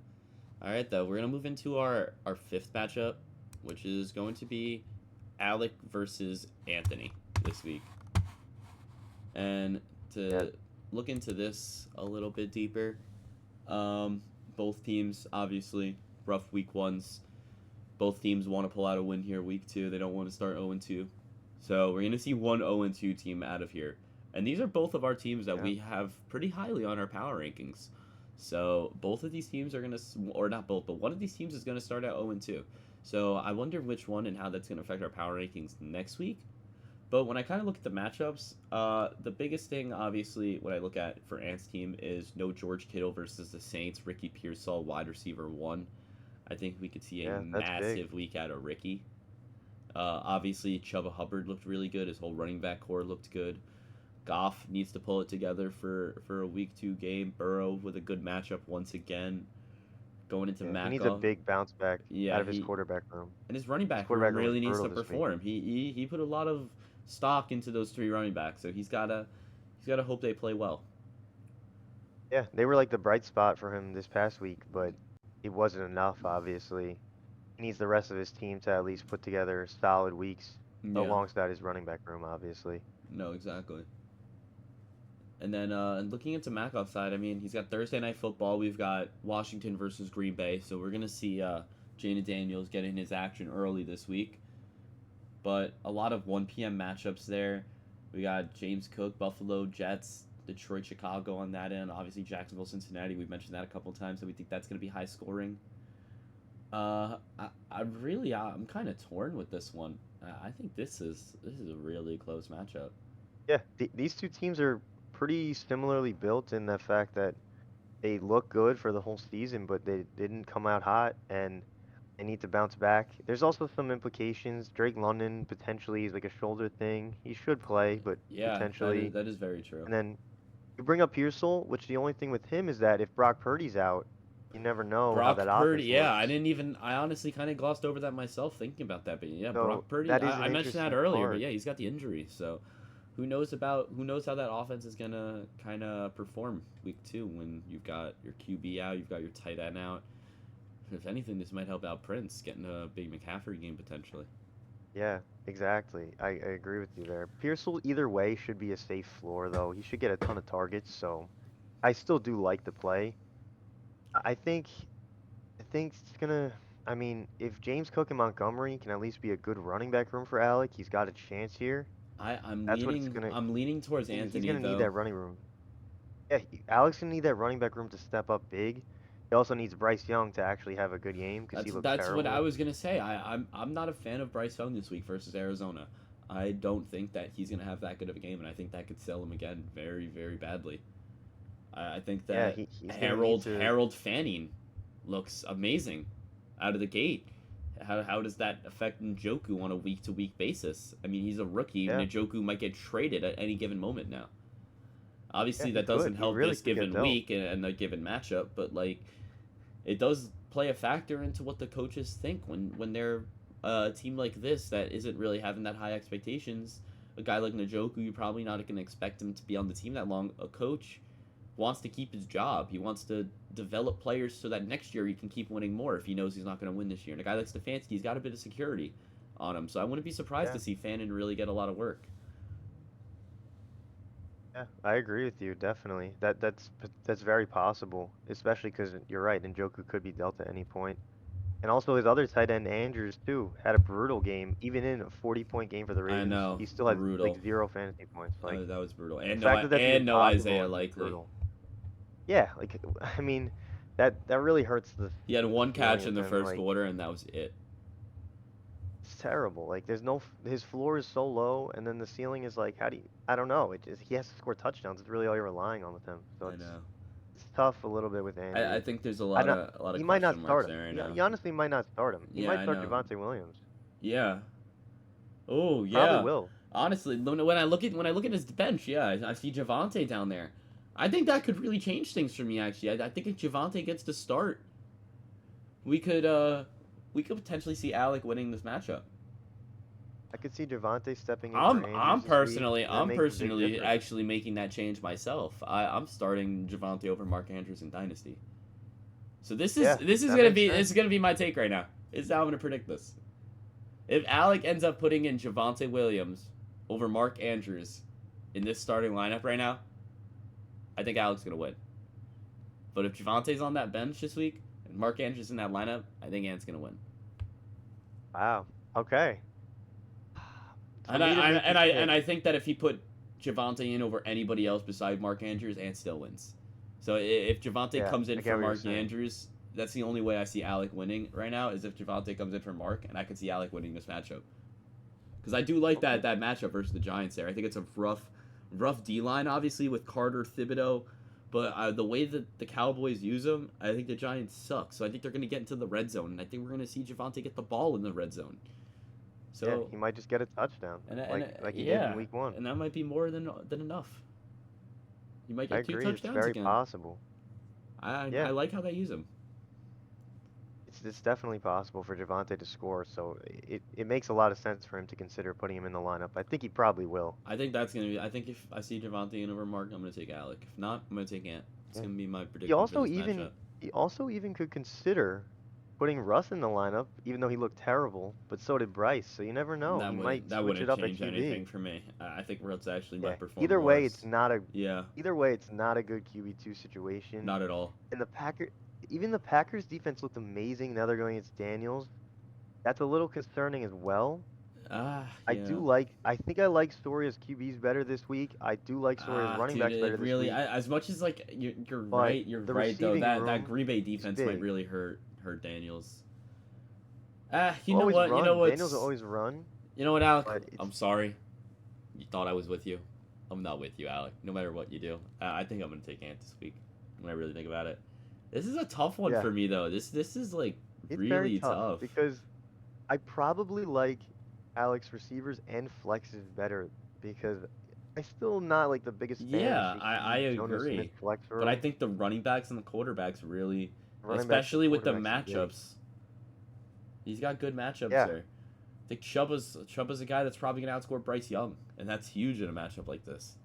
S1: All right, though, we're going to move into our fifth matchup, which is going to be Alec versus Anthony this week. And
S2: Yeah,
S1: to look into this a little bit deeper, both teams obviously rough week ones. Both teams want to pull out a win here week 2. They don't want to start 0-2. So we're going to see one 0-2 team out of here. And these are both of our teams that
S2: yeah.
S1: we have pretty highly on our power rankings. So both of these teams are going to, or not both, but one of these teams is going to start out 0-2. So I wonder which one and how that's going to affect our power rankings next week. But when I kind of look at the matchups, the biggest thing, obviously, what I look at for Ant's team is no George Kittle versus the Saints. Ricky Pearsall, wide receiver 1. I think we could see a
S2: Yeah, that's big.
S1: massive week out of Ricky. Obviously, Chuba Hubbard looked really good. His whole running back core looked good. Goff needs to pull it together for a week 2 game. Burrow with a good matchup once again. Going into
S2: Yeah, he needs a
S1: Macca.
S2: big bounce back out
S1: Yeah,
S2: of his quarterback room.
S1: and his running
S2: His
S1: back room
S2: quarterback room was
S1: really needs
S2: brutal
S1: to
S2: this week.
S1: perform. He put a lot of stock into those 3 running backs, so he's gotta hope they play well.
S2: Yeah, they were like the bright spot for him this past week, but it wasn't enough, obviously. He needs the rest of his team to at least put together solid weeks
S1: Yeah,
S2: alongside his running back room, obviously.
S1: no, exactly. And then looking into Makoff's side, I mean, he's got Thursday Night Football. We've got Washington versus Green Bay. So we're going to see Jaden Daniels getting his action early this week. But a lot of 1 p.m. matchups there. We got James Cook, Buffalo, Jets, Detroit, Chicago on that end. Obviously, Jacksonville, Cincinnati. We've mentioned that a couple times, so we think that's going to be high scoring. I'm kind of torn with this one. I think this is a really close matchup.
S2: Yeah, these two teams are pretty similarly built in the fact that they look good for the whole season, but they didn't come out hot and they need to bounce back. There's also some implications. Drake London potentially is like a shoulder thing. He should play, but
S1: Yeah,
S2: potentially.
S1: that is very true.
S2: And then you bring up Pearsall, which the only thing with him is that if Brock Purdy's out, you never know how that
S1: Brock Purdy,
S2: offense
S1: yeah,
S2: looks.
S1: I honestly kind of glossed over that myself thinking about that, but yeah,
S2: So
S1: Brock Purdy,
S2: that is an
S1: I mentioned that
S2: interesting
S1: earlier, but
S2: part.
S1: yeah, he's got the injury, so who knows how that offense is gonna kind of perform week 2 when you've got your QB out, you've got your tight end out. If anything, this might help out Prince getting a big McCaffrey game potentially.
S2: Yeah, exactly. I agree with you there. Pearsall either way should be a safe floor though. He should get a ton of targets, so I still do like the play. I think it's gonna. I mean, if James Cook and Montgomery can at least be a good running back room for Alec, he's got a chance here. That's what it's gonna.
S1: I'm leaning towards
S2: He's
S1: Anthony
S2: gonna need
S1: though.
S2: that running room. Yeah, Alec's gonna need that running back room to step up big. He also needs Bryce Young to actually have a good game because he looks
S1: That's what I
S2: terrible.
S1: was gonna say. I'm not a fan of Bryce Young this week versus Arizona. I don't think that he's gonna have that good of a game, and I think that could sell him again very, very badly. I think
S2: Yeah,
S1: that
S2: he's gonna need to.
S1: Harold Fanning looks amazing out of the gate. How does that affect Njoku on a week to week basis? I mean, he's a rookie.
S2: Yeah,
S1: Njoku might get traded at any given moment now.
S2: yeah,
S1: Obviously,
S2: he
S1: that
S2: could.
S1: doesn't
S2: He
S1: help
S2: really
S1: this
S2: could get
S1: given
S2: dealt.
S1: week and the given matchup, but like it does play a factor into what the coaches think when they're a team like this that isn't really having that high expectations. A guy like Njoku, you're probably not going to expect him to be on the team that long. A coach wants to keep his job. He wants to develop players so that next year he can keep winning more if he knows he's not going to win this year. And a guy like Stefanski's got a bit of security on him, so I wouldn't be surprised
S2: Yeah.
S1: to see Fannin really get a lot of work.
S2: Yeah, I agree with you, definitely. That's very possible, especially because you're right, Njoku could be dealt at any point. And also his other tight end, Andrews, too, had a brutal game. Even in a 40-point game for the
S1: I
S2: Ravens,
S1: know,
S2: he still had like
S1: brutal.
S2: 0 fantasy points. Like
S1: That was brutal,
S2: the fact that that's even
S1: no
S2: possible
S1: Isaiah
S2: is just
S1: Likely.
S2: brutal. Yeah, like I mean, that really hurts
S1: He had one
S2: feeling
S1: catch in
S2: with
S1: the
S2: him.
S1: first
S2: Like
S1: quarter, and that was it.
S2: it's terrible. Like there's no his floor is so low, and then the ceiling is like how do you? I don't know. It just he has to score touchdowns. It's really all you're relying on with him. So
S1: I know.
S2: it's tough a little bit with
S1: I
S2: Andrews.
S1: think there's
S2: I don't.
S1: a lot of
S2: He might not
S1: question marks
S2: start him.
S1: there right
S2: He,
S1: now.
S2: he honestly might not start him. He
S1: Yeah,
S2: might
S1: I
S2: start
S1: know.
S2: Javonte Williams.
S1: Yeah. Oh
S2: Probably
S1: yeah.
S2: will.
S1: Honestly, when I look at his bench, yeah, I see Javante down there. I think that could really change things for me. Actually, I think if Javante gets to start, we could potentially see Alec winning this matchup.
S2: I could see Javonte stepping in for Andrews this week, and that
S1: I'm
S2: makes a big
S1: personally
S2: difference.
S1: actually making that change myself. I'm starting Javante over Mark Andrews in Dynasty. So
S2: Yeah,
S1: this is
S2: that
S1: gonna
S2: makes
S1: be
S2: sense.
S1: my take right now. This is how I'm gonna predict this. If Alec ends up putting in Javante Williams over Mark Andrews in this starting lineup right now, I think Alec's gonna win. But if Javante's on that bench this week and Mark Andrews in that lineup, I think Ant's gonna win.
S2: Wow. Okay. For
S1: And
S2: me to make this pick,
S1: I think that if he put Javante in over anybody else beside Mark Andrews, Ant still wins. So if Javante
S2: yeah,
S1: comes
S2: I
S1: in
S2: get
S1: for
S2: what you're
S1: Mark
S2: saying.
S1: Andrews, that's the only way I see Alec winning right now. Is if Javante comes in for Mark, and I could see Alec winning this matchup. Because I do like that matchup versus the Giants there. I think it's a rough D line, obviously with Carter, Thibodeau, but the way that the Cowboys use them, I think the Giants suck. So I think they're going to get into the red zone, and I think we're going to see Javante get the ball in the red zone.
S2: Yeah,
S1: So
S2: he might just get a touchdown, like he did
S1: yeah,
S2: in week 1.
S1: and that might be more than enough. You might
S2: I
S1: get 2
S2: agree. It's
S1: touchdowns
S2: very
S1: again.
S2: possible.
S1: I
S2: Yeah,
S1: like how they use him.
S2: it's definitely possible for Javonte to score, so it makes a lot of sense for him to consider putting him in the lineup. I think he probably will.
S1: I think that's gonna be. I think if I see Javante in over Mark, I'm gonna take Alec. If not, I'm gonna take Ant. It's
S2: Yeah.
S1: gonna be my
S2: He
S1: prediction for
S2: also
S1: this
S2: even
S1: matchup.
S2: he also even could consider putting Russ in the lineup, even though he looked terrible, but so did Bryce. So you never know. He might
S1: That
S2: switch it
S1: wouldn't
S2: up at
S1: change
S2: QB.
S1: anything for me. I think Rhodes actually
S2: Yeah.
S1: might perform worse. Yeah,
S2: Either way, it's not a good QB2 situation.
S1: not at all.
S2: And even the Packers defense looked amazing. Now they're going against Daniels. That's a little concerning as well.
S1: Yeah.
S2: I think I like Soria's QBs better this week. I do like Soria's running
S1: Dude,
S2: backs
S1: it
S2: better this
S1: really.
S2: week.
S1: As much as like you're
S2: But
S1: right. You're
S2: the
S1: right though.
S2: receiving
S1: That
S2: room
S1: Green Bay
S2: is
S1: defense might
S2: big.
S1: really hurt Daniels. You
S2: They'll
S1: know
S2: always
S1: what? You know
S2: run. Daniels will
S1: what's.
S2: always run,
S1: You know what, Alec?
S2: but it's
S1: I'm sorry. You thought I was with you. I'm not with you, Alec. No matter what you do, I think I'm gonna take Ant this week. When I really think about it, this is a tough one
S2: yeah,
S1: for me though. This is like
S2: it's very
S1: really
S2: tough
S1: tough.
S2: because I probably like Alex receivers and flexes better because I'm still not like the biggest fan of
S1: Yeah, I
S2: the Jonas Smith
S1: agree.
S2: flex
S1: But I
S2: room.
S1: think the running backs and the quarterbacks really,
S2: Running backs and
S1: especially with the
S2: quarterbacks are big.
S1: matchups, he's got good matchups
S2: Yeah,
S1: there. I think Chuba's a guy that's probably gonna outscore Bryce Young, and that's huge in a matchup like this.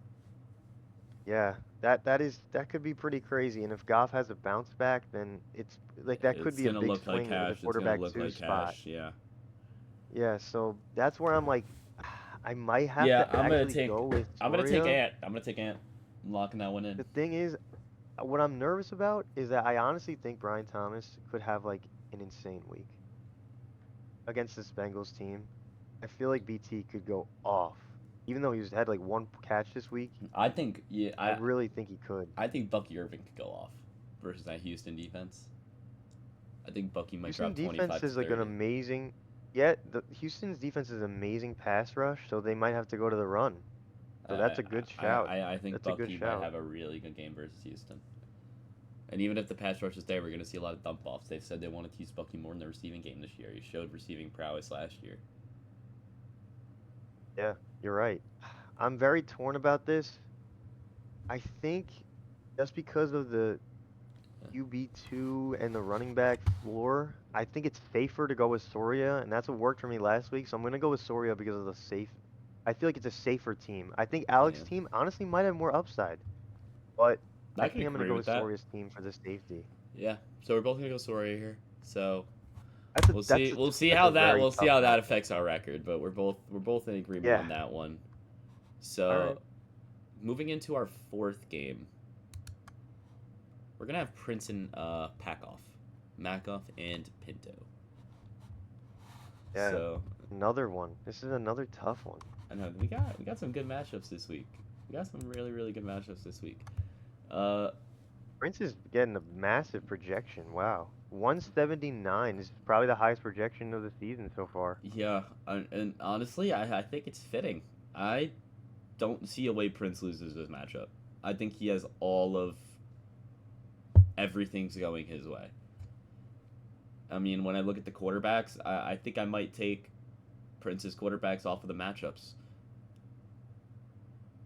S2: yeah. That could be pretty crazy. And if Goff has a bounce back, then it's like that could
S1: It's
S2: be a
S1: gonna
S2: big
S1: look like
S2: swing in the
S1: cash. It's gonna
S2: quarterback
S1: look
S2: two
S1: like
S2: spot.
S1: cash. Yeah.
S2: Yeah, so that's where I'm like, I might have
S1: Yeah,
S2: to actually go with
S1: I'm gonna take
S2: Soria.
S1: Ant. I'm gonna take Ant. I'm locking that one in.
S2: The thing is, what I'm nervous about is that I honestly think Brian Thomas could have like an insane week against this Bengals team. I feel like BT could go off, even though he's had like one catch this week.
S1: I think yeah,
S2: I really think he could.
S1: I think Bucky Irving could go off versus that Houston defense. I think Bucky might
S2: Houston
S1: drop 25
S2: defense
S1: to
S2: is like an
S1: 30.
S2: amazing, the Houston's defense is amazing pass rush, so they might have to go to the run. So that's a good shout.
S1: I think
S2: That's a good
S1: Bucky might
S2: shout.
S1: have a really good game versus Houston. And even if the pass rush is there, we're going to see a lot of dump offs. They've said they wanted to use Bucky more in the receiving game this year. He showed receiving prowess last year.
S2: Yeah, you're right. I'm very torn about this. I think just because of the QB2 and the running back floor, I think it's safer to go with Soria, and that's what worked for me last week. So I'm gonna go with Soria because of the safe. I feel like it's a safer team. I think Alex's
S1: Yeah.
S2: team honestly might have more upside, but I
S1: I can
S2: think I'm gonna
S1: agree
S2: go
S1: with
S2: with
S1: that.
S2: Soria's team for the safety.
S1: Yeah. So we're both going to go Soria here. So
S2: That's a
S1: we'll
S2: that's
S1: see.
S2: a
S1: We'll see
S2: that's
S1: how
S2: a
S1: that.
S2: very
S1: We'll see
S2: tough
S1: how
S2: one.
S1: that affects our record. But we're both in agreement
S2: Yeah.
S1: on that one.
S2: All
S1: So
S2: right.
S1: moving into our fourth game, we're gonna have Prince and Makoff and Pinto.
S2: Yeah.
S1: So
S2: Another one. This is another tough one.
S1: I know we got some good matchups this week. We got some really good matchups this week. Uh,
S2: Prince is getting a massive projection. Wow. 179 is probably the highest projection of the season so far.
S1: yeah, and honestly, I think it's fitting. I don't see a way Prince loses this matchup. I think he has all of everything's going his way. I mean, when I look at the quarterbacks, I think I might take Prince's quarterbacks off of the matchups.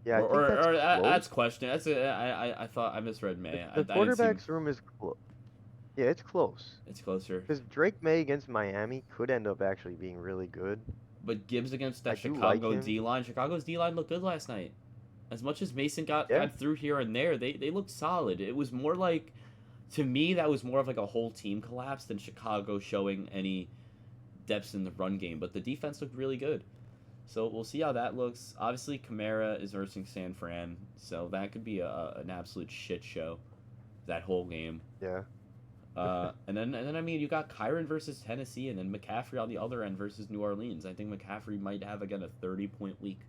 S2: Yeah, I think that's close.
S1: That's question. I thought I misread May.
S2: The
S1: I didn't see.
S2: quarterbacks room is close. Yeah, it's close.
S1: It's closer.
S2: Because Drake May against Miami could end up actually being really good.
S1: But Gibbs against
S2: I
S1: that
S2: do like
S1: Chicago
S2: him.
S1: D line. Chicago's D line looked good last night. As much as Mason
S2: Yeah.
S1: got through here and there, they looked solid. It was more like, to me, that was more of like a whole team collapse than Chicago showing any depths in the run game. But the defense looked really good. So we'll see how that looks. Obviously, Kamara is versing San Fran, so that could be an absolute shit show, that whole game.
S2: Yeah.
S1: And then I mean, you got Kyron versus Tennessee, and then McCaffrey on the other end versus New Orleans. I think McCaffrey might have again a 30-point week.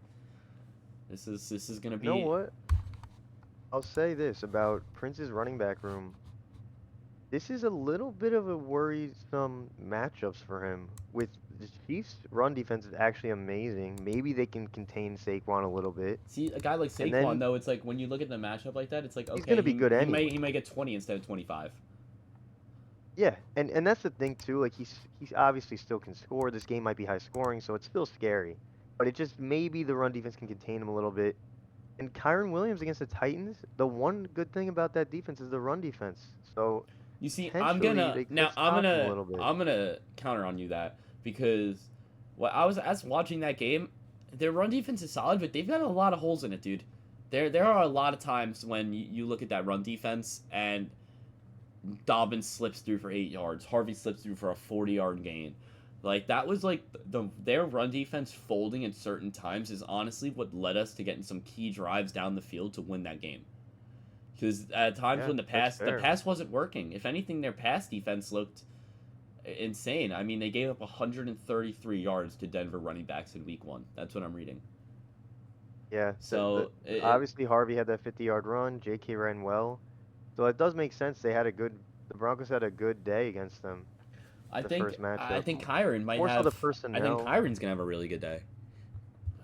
S1: This is gonna be.
S2: You know what? I'll say this about Prince's running back room. This is a little bit of a worrisome matchups for him. With the Chiefs' run defense is actually amazing. Maybe they can contain Saquon a little bit.
S1: See, a guy like
S2: And
S1: Saquon
S2: then-
S1: though, it's like when you look at the matchup like that, it's like okay,
S2: gonna be good anyway.
S1: He may get 20 instead of 25.
S2: Yeah, and that's the thing too. Like he's obviously still can score. This game might be high scoring, so it's still scary. But it just maybe the run defense can contain him a little bit. And Kyron Williams against the Titans, the one good thing about that defense is the run defense. So
S1: You see,
S2: potentially they could stop him a little bit.
S1: I'm gonna counter on you that because as watching that game, their run defense is solid, but they've got a lot of holes in it, dude. There are a lot of times when you look at that run defense and Dobbins slips through for 8 yards. Harvey slips through for a 40-yard gain. Like that was like their run defense folding at certain times is honestly what led us to getting some key drives down the field to win that game. Because at times
S2: Yeah,
S1: when
S2: that's
S1: the
S2: fair.
S1: pass wasn't working. If anything, their pass defense looked insane. I mean, they gave up 133 yards to Denver running backs in Week 1. That's what I'm reading.
S2: Yeah,
S1: So
S2: obviously Harvey had that 50-yard run. J.K. ran well, so it does make sense. The Broncos had a good day against them
S1: I
S2: the
S1: think
S2: first
S1: I
S2: matchup.
S1: think Kyron might
S2: More so the
S1: have. I think
S2: personnel.
S1: Kyron's gonna have a really good day.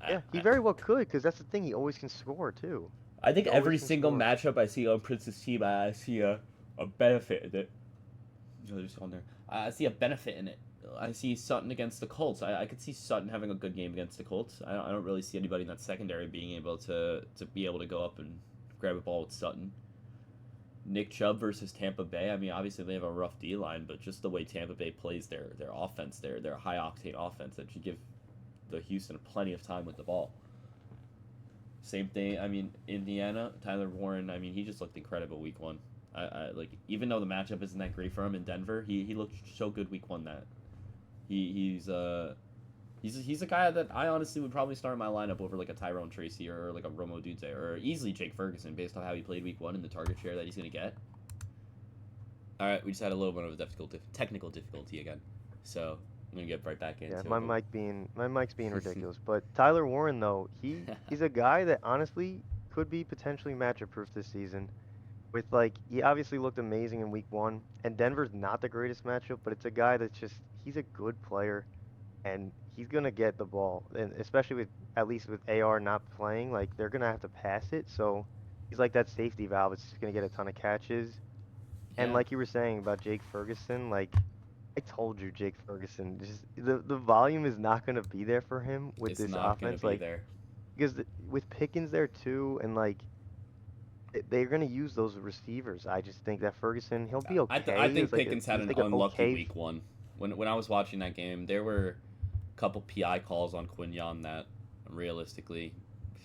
S2: Yeah, he
S1: I,
S2: very well could, because that's the thing. He always can score too.
S1: I think
S2: He always
S1: every
S2: can
S1: single
S2: score.
S1: matchup I see on Prince's team, I see a benefit in it. Just on there, I see a benefit in it. I see Sutton against the Colts. I could see Sutton having a good game against the Colts. I don't really see anybody in that secondary being able to be able to go up and grab a ball with Sutton. Nick Chubb versus Tampa Bay. I mean, obviously they have a rough D line, but just the way Tampa Bay plays their offense, their high octane offense, that should give the Houston plenty of time with the ball. Same thing. I mean, Indiana, Tyler Warren. I mean, he just looked incredible week 1. I like even though the matchup isn't that great for him in Denver, he looked so good week 1 that he's a guy that I honestly would probably start in my lineup over like a Tyrone Tracy or like a Romo Dudze or easily Jake Ferguson based on how he played week 1 and the target share that he's gonna get. All right, we just had a little bit of a technical difficulty again, so I'm gonna get right back
S2: Yeah,
S1: into it.
S2: my mic's being ridiculous. But Tyler Warren though, he's a guy that honestly could be potentially matchup proof this season. With like he obviously looked amazing in week 1, and Denver's not the greatest matchup, but it's a guy that's just he's a good player, and he's gonna get the ball, and especially with at least with AR not playing, like they're gonna have to pass it. So he's like that safety valve. It's just gonna get a ton of catches. And
S1: Yeah,
S2: like you were saying about Jake Ferguson, like I told you, Jake Ferguson, just the volume is not gonna be there for him with
S1: it's
S2: this
S1: not gonna
S2: offense,
S1: be
S2: like
S1: there.
S2: because with Pickens there too, and like they're gonna use those receivers. I just think that Ferguson, he'll be
S1: I
S2: okay.
S1: think Pickens had
S2: He's
S1: an
S2: like an
S1: unlucky
S2: okay.
S1: week 1. When I was watching that game, there were a couple PI calls on Quinyon that realistically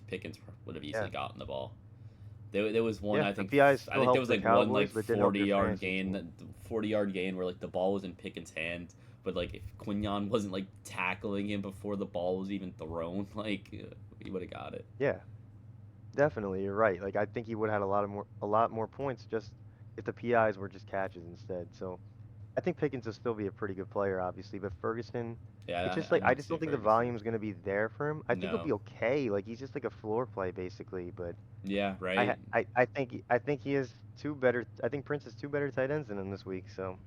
S1: Pickens would have
S2: Yeah,
S1: easily gotten the ball. There was one
S2: yeah. The PI
S1: I
S2: still
S1: think there
S2: helped
S1: was
S2: the
S1: like one
S2: Cowboys,
S1: like
S2: but didn't help your fantasy team.
S1: 40-yard gain where like the ball was in Pickett's hand, but like if Quinyon wasn't like tackling him before the ball was even thrown, like he would have got it.
S2: Yeah, definitely. You're right. Like I think he would have had a lot more points just if the PIs were just catches instead. So I think Pickens will still be a pretty good player, obviously, but Ferguson, it's
S1: Yeah,
S2: just
S1: I
S2: like I
S1: don't
S2: just
S1: see
S2: don't
S1: a
S2: think the
S1: Ferguson.
S2: volume is going to be there for him. I think he'll
S1: No.
S2: be okay. Like he's just like a floor play basically, but
S1: Yeah, right.
S2: I think he has two better. I think Prince has two better tight ends than him this week. So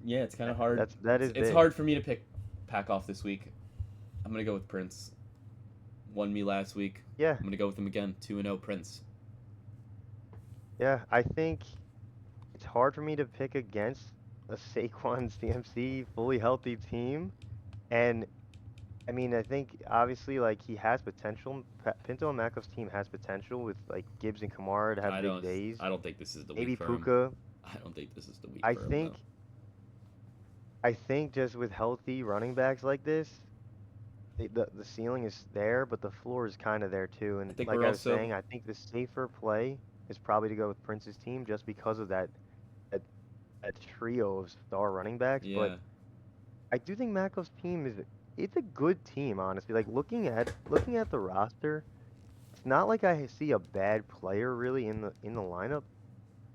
S1: Yeah, it's kind of hard.
S2: that is
S1: It's
S2: big.
S1: hard for me to pick pack off this week. I'm gonna go with Prince. Won me last week.
S2: Yeah,
S1: I'm gonna go with him again. 2-0 Prince.
S2: yeah. I think it's hard for me to pick against a Saquon CMC fully healthy team, and I mean I think obviously like he has potential. Pinto and Makov's team has potential with like Gibbs and Kamara to have
S1: I
S2: big
S1: don't.
S2: days.
S1: I don't think this is the week
S2: Maybe
S1: for him.
S2: Puka.
S1: I don't think this is the week
S2: I
S1: for him though.
S2: think I think just with healthy running backs like this, the ceiling is there, but the floor is kind of there too.
S1: I
S2: And
S1: think
S2: like
S1: we're
S2: I was
S1: also.
S2: saying, I think the safer play is probably to go with Prince's team just because of that, that trio of star running backs. But
S1: Yeah.
S2: I do think Makov's team is it's a good team, honestly. Like looking at the roster, it's not like I see a bad player really in the lineup.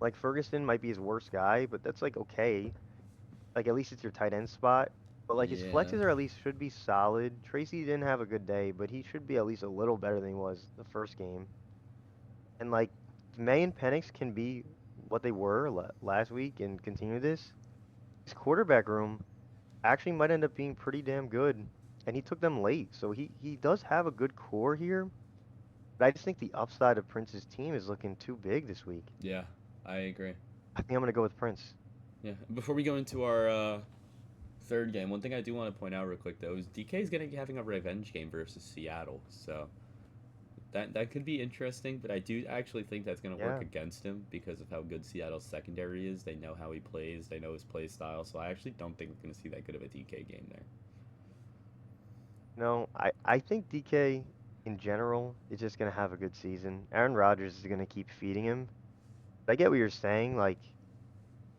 S2: Like Ferguson might be his worst guy, but that's like okay. Like at least it's your tight end spot. But like his
S1: Yeah.
S2: flexes are at least should be solid. Tracy didn't have a good day, but he should be at least a little better than he was the first game. And like May and Penix can be what they were last week and continue this. His quarterback room actually might end up being pretty damn good, and he took them late, so he does have a good core here. But I just think the upside of Prince's team is looking too big this week.
S1: Yeah. I agree.
S2: I think I'm gonna go with Prince.
S1: Yeah. Before we go into our third game, one thing I do want to point out real quick though is DK is gonna be having a revenge game versus Seattle, so that could be interesting. But I do actually think that's gonna work
S2: Yeah.
S1: against him because of how good Seattle's secondary is. They know how he plays. They know his play style. So I actually don't think we're gonna see that good of a DK game there.
S2: No, I think DK in general is just gonna have a good season. Aaron Rodgers is gonna keep feeding him. I get what you're saying. Like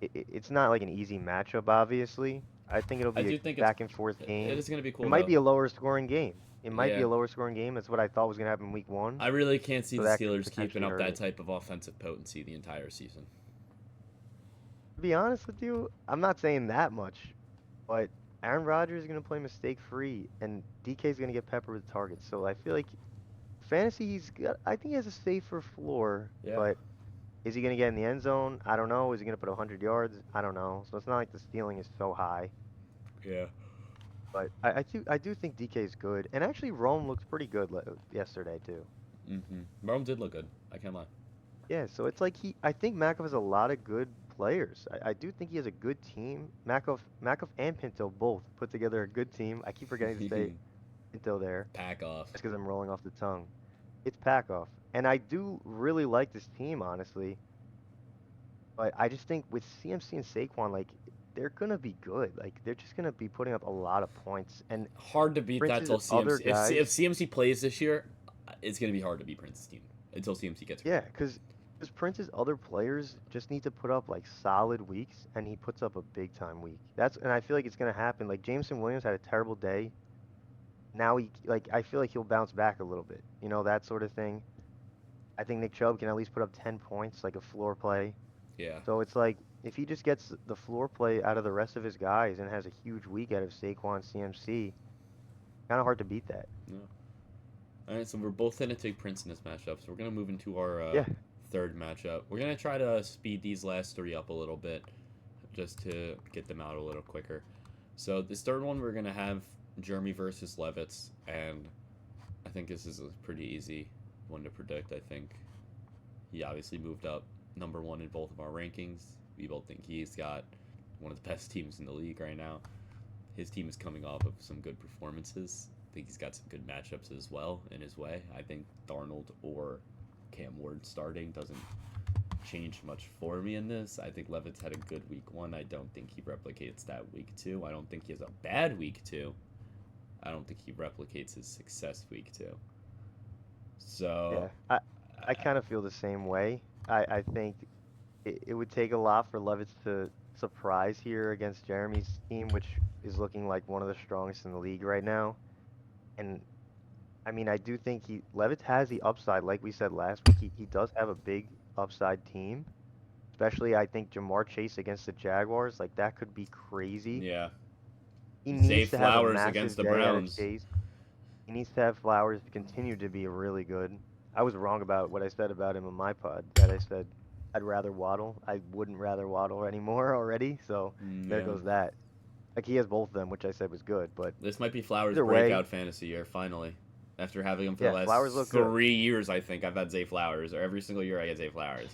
S2: it's not like an easy matchup, obviously. I think it'll
S1: I
S2: be a
S1: do think
S2: back and forth
S1: it
S2: game.
S1: is gonna be
S2: It
S1: cool
S2: might
S1: though.
S2: be a lower scoring game. It might be
S1: Yeah.
S2: a lower scoring game. That's what I thought was gonna happen week one.
S1: I really can't see
S2: So
S1: the
S2: that could
S1: Steelers keeping
S2: potentially
S1: up
S2: hurt
S1: that
S2: it.
S1: type of offensive potency the entire season.
S2: To be honest with you, I'm not saying that much, but Aaron Rodgers is gonna play mistake free, and DK is gonna get peppered with targets. So I feel like fantasy, I think he has a safer floor,
S1: Yeah.
S2: but is he gonna get in the end zone? I don't know. Is he gonna put 100 yards? I don't know. So it's not like the ceiling is so high.
S1: Yeah.
S2: But I do think DK is good, and actually Rome looked pretty good yesterday too.
S1: Rome did look good. I can't lie.
S2: Yeah, so it's like I think Makov has a lot of good players. I do think he has a good team. Makov and Pinto both put together a good team. I keep forgetting to say Pinto there,
S1: Pack off.
S2: just because I'm rolling off the tongue. It's Packov, and I do really like this team honestly. But I just think with CMC and Saquon, like they're gonna be good. Like they're just gonna be putting up a lot of points. And
S1: Hard to beat that
S2: Prince's
S1: till
S2: other
S1: CMC. If
S2: guys,
S1: CMC plays this year, it's gonna be hard to beat Prince's team until CMC gets hurt.
S2: yeah, because Prince's other players just need to put up like solid weeks, and he puts up a big time week. And I feel like it's gonna happen. Like Jameson Williams had a terrible day. Now I feel like he'll bounce back a little bit. You know, that sort of thing. I think Nick Chubb can at least put up 10 points, like a floor play.
S1: Yeah.
S2: So it's like if he just gets the floor play out of the rest of his guys and has a huge week out of Saquon CMC, kind of hard to beat that.
S1: Yeah. All right, so we're both going to take Prince in this matchup. So we're going to move into our
S2: Yeah,
S1: third matchup. We're going to try to speed these last three up a little bit just to get them out a little quicker. So this third one, we're going to have Jeremy versus Levitz. And I think this is a pretty easy one to predict. I think he obviously moved up number one in both of our rankings. We both think he's got one of the best teams in the league right now. His team is coming off of some good performances. I think he's got some good matchups as well in his way. I think Darnold or Cam Ward starting doesn't change much for me in this. I think Levitt's had a good week one. I don't think he replicates that week two. I don't think he has a bad week two. I don't think he replicates his success week two. So,
S2: yeah. I kind of feel the same way. I think it would take a lot for Levitz to surprise here against Jeremy's team, which is looking like one of the strongest in the league right now. And I mean, I do think Levitz has the upside, like we said last week. He does have a big upside team, especially I think Jamar Chase against the Jaguars, like that could be crazy.
S1: yeah.
S2: He
S1: Zay
S2: needs to have a
S1: Flowers against
S2: massive
S1: the
S2: day out of
S1: Browns.
S2: Chase. He needs to have Flowers continue to be really good. I was wrong about what I said about him on my pod, that I said I'd rather Waddle. I wouldn't rather Waddle anymore already, so there
S1: Yeah.
S2: goes that. Like he has both of them, which I said was good, but
S1: This might be Flowers'
S2: either way,
S1: breakout fantasy year, finally. After having him for the
S2: yeah,
S1: last
S2: Flowers look good.
S1: 3 years, I think I've had Zay Flowers, or every single year I get Zay Flowers.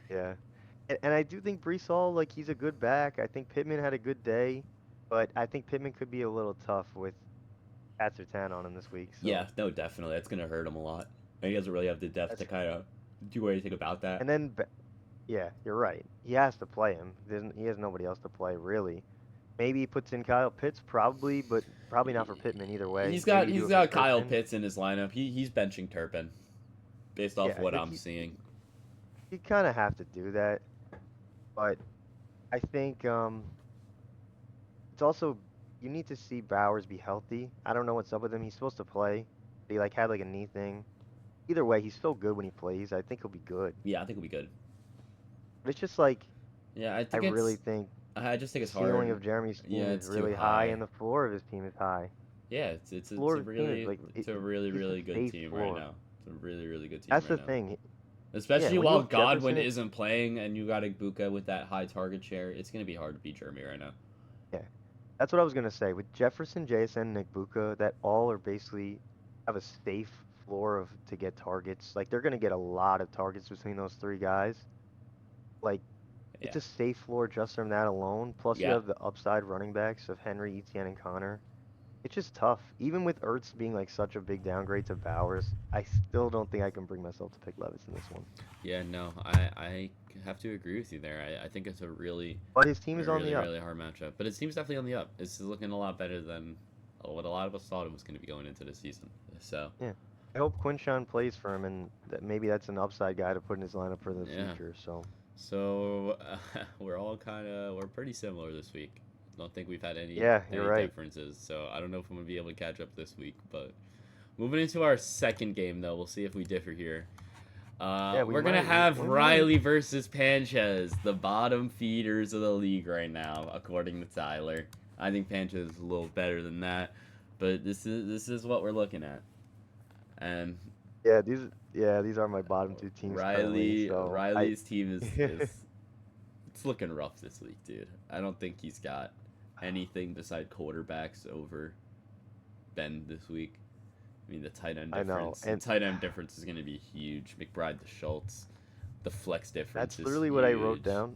S2: Yeah. And I do think Brees Hall, like he's a good back. I think Pittman had a good day, but I think Pittman could be a little tough with Pat Surtain on him this week.
S1: Yeah,
S2: So
S1: no, definitely. That's going to hurt him a lot. And he doesn't really have the depth to
S2: that's
S1: kind of do anything about that.
S2: and then yeah, you're right. He has to play him. He has nobody else to play really. Maybe he puts in Kyle Pitts, probably, but probably not for Pittman either way.
S1: He's
S2: Maybe
S1: got
S2: you do
S1: he's
S2: it for
S1: got Kyle
S2: Turpin.
S1: Pitts in his lineup. He's benching Turpin, based off
S2: Yeah,
S1: what
S2: like
S1: I'm seeing.
S2: you kind of have to do that, but I think it's also you need to see Bowers be healthy. I don't know what's up with him. He's supposed to play. He like had like a knee thing. Either way, he's still good when he plays. I think he'll be good.
S1: Yeah, I think it'll be good.
S2: But it's just like
S1: Yeah, I
S2: I
S1: think
S2: really
S1: it's.
S2: think
S1: I just think
S2: the
S1: it's
S2: ceiling
S1: hard.
S2: of Jeremy's
S1: Yeah,
S2: team is
S1: it's too
S2: really high,
S1: high.
S2: and the floor of his team is high.
S1: Yeah, it's
S2: Floor of his team is
S1: it's a really
S2: he's a
S1: really good
S2: safe
S1: team right
S2: floor.
S1: now. It's a really really good team
S2: That's the
S1: right now.
S2: thing. Yeah,
S1: Especially
S2: when you
S1: while
S2: have
S1: Godwin
S2: Jefferson,
S1: isn't playing and you got Ibuka with that high target share, it's gonna be hard to beat Jeremy right now.
S2: yeah, that's what I was gonna say. With Jefferson, JSN, and Nick Buka, that all are basically have a safe floor of to get targets. Like they're gonna get a lot of targets between those three guys. Like it's
S1: Yeah,
S2: a safe floor just from that alone. Plus you
S1: yeah,
S2: have the upside running backs of Henry, Etienne, and Connor. It's just tough. Even with Ertz being like such a big downgrade to Bowers, I still don't think I can bring myself to pick Levis in this one.
S1: yeah. No, I have to agree with you there. I think it's
S2: But his team
S1: a
S2: is on
S1: really
S2: the up.
S1: really hard matchup, but it seems definitely on the up. It's looking a lot better than what a lot of us thought it was going to be going into the season. So
S2: Yeah. I hope Quinshawn plays for him, and that maybe that's an upside guy to put in his lineup for the
S1: yeah,
S2: future. So
S1: So we're pretty similar this week. Don't think we've had
S2: Yeah, you're
S1: any
S2: right.
S1: differences. So I don't know if I'm gonna be able to catch up this week. But moving into our second game, though, we'll see if we differ here.
S2: Yeah, we
S1: We're gonna
S2: might.
S1: have
S2: We might.
S1: Riley versus Panchez, the bottom feeders of the league right now, according to Tyler. I think Panchez is a little better than that, but this is what we're looking at. And
S2: These are my bottom two teams currently. So I.
S1: Riley's team is it's looking rough this week, dude. I don't think he's got anything beside quarterbacks over Ben this week. I mean, the tight end
S2: I know,
S1: difference. The
S2: and
S1: tight end difference is going to be huge. McBride to Schultz, the flex difference
S2: that's
S1: is
S2: literally what I wrote
S1: huge.
S2: down.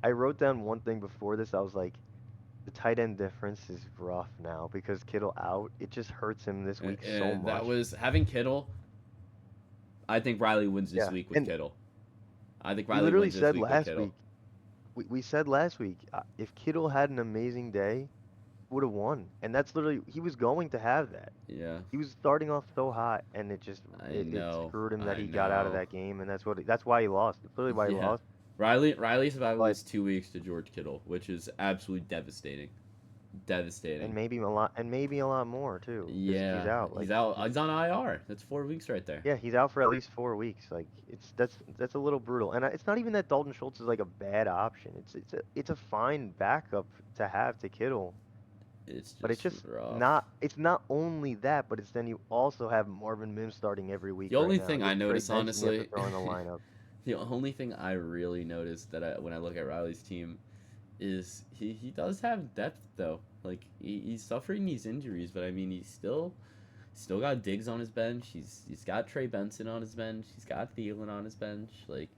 S2: I wrote down one thing before this. I was like, the tight end difference is rough now because Kittle out. It just hurts him this week so
S1: That
S2: much.
S1: was having Kittle. I think Riley wins this
S2: Yeah,
S1: week with
S2: and
S1: Kittle. I think
S2: we
S1: Riley
S2: literally
S1: wins this
S2: said
S1: week with
S2: last
S1: Kittle.
S2: week. We said last week if Kittle had an amazing day, would have won, and that's literally he was going to have that.
S1: Yeah,
S2: He was starting off so hot, and
S1: I
S2: it
S1: know.
S2: screwed him that
S1: I
S2: he got out of
S1: know.
S2: that game, and that's why he lost. That's literally why he
S1: Yeah.
S2: lost.
S1: Riley's about to
S2: But
S1: lose 2 weeks to George Kittle, which is absolutely devastating. Devastating.
S2: and maybe a lot more too, because if he's
S1: Yeah,
S2: out,
S1: he's
S2: like
S1: out. He's on IR. That's 4 weeks right there.
S2: yeah, he's out for at least 4 weeks. Like that's a little brutal, and it's not even that Dalton Schultz is like a bad option. It's a fine backup to have to Kittle,
S1: It's
S2: but it's
S1: just
S2: just
S1: rough.
S2: not. It's not only that, but it's then you also have Marvin Mims starting every week
S1: The
S2: right
S1: only
S2: now.
S1: thing
S2: You
S1: I
S2: have Trey
S1: notice,
S2: Benson you have to
S1: honestly,
S2: throw in the lineup.
S1: the only thing I really noticed when I look at Riley's team is he does have depth though. Like he's suffering these injuries, but I mean he's still got Diggs on his bench. He's got Trey Benson on his bench. He's got Thielen on his bench. Like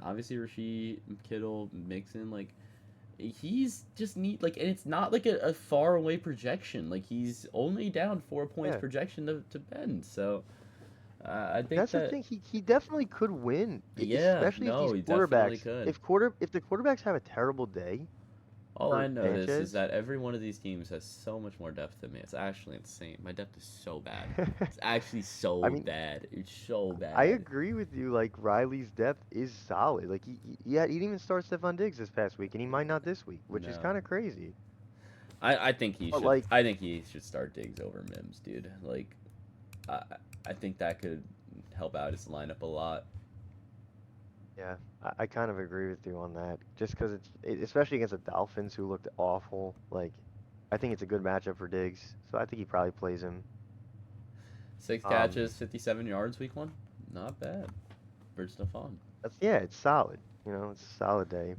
S1: obviously Rasheed Kittle, Mixon, like he's just neat. Like, and it's not like a far away projection. Like he's only down 4 points
S2: Yeah.
S1: projection to Ben. So I think
S2: That's the
S1: that
S2: thing. He definitely could win,
S1: yeah,
S2: especially if
S1: no,
S2: these
S1: he definitely
S2: quarterbacks.
S1: could.
S2: If the quarterbacks have a terrible day
S1: All I
S2: for
S1: notice is
S2: Sanchez,
S1: that every one of these teams has so much more depth than me. It's actually insane. My depth is so bad. It's actually
S2: I
S1: so
S2: mean,
S1: bad. It's so
S2: I
S1: bad.
S2: agree with you. Like Riley's depth is solid. Like he didn't even start Stephon Diggs this past week, and he might not this week, which is
S1: No,
S2: kind of crazy.
S1: I think he
S2: But
S1: should.
S2: like,
S1: I think he should start Diggs over Mims, dude. Like, I I think that could help out his lineup a lot.
S2: yeah, I kind of agree with you on that. Just because especially against the Dolphins, who looked awful. Like, I think it's a good matchup for Diggs, so I think he probably plays him.
S1: Six
S2: Um,
S1: catches, 57 yards, week one. Not bad for Stephon.
S2: yeah, it's solid. It's a solid day.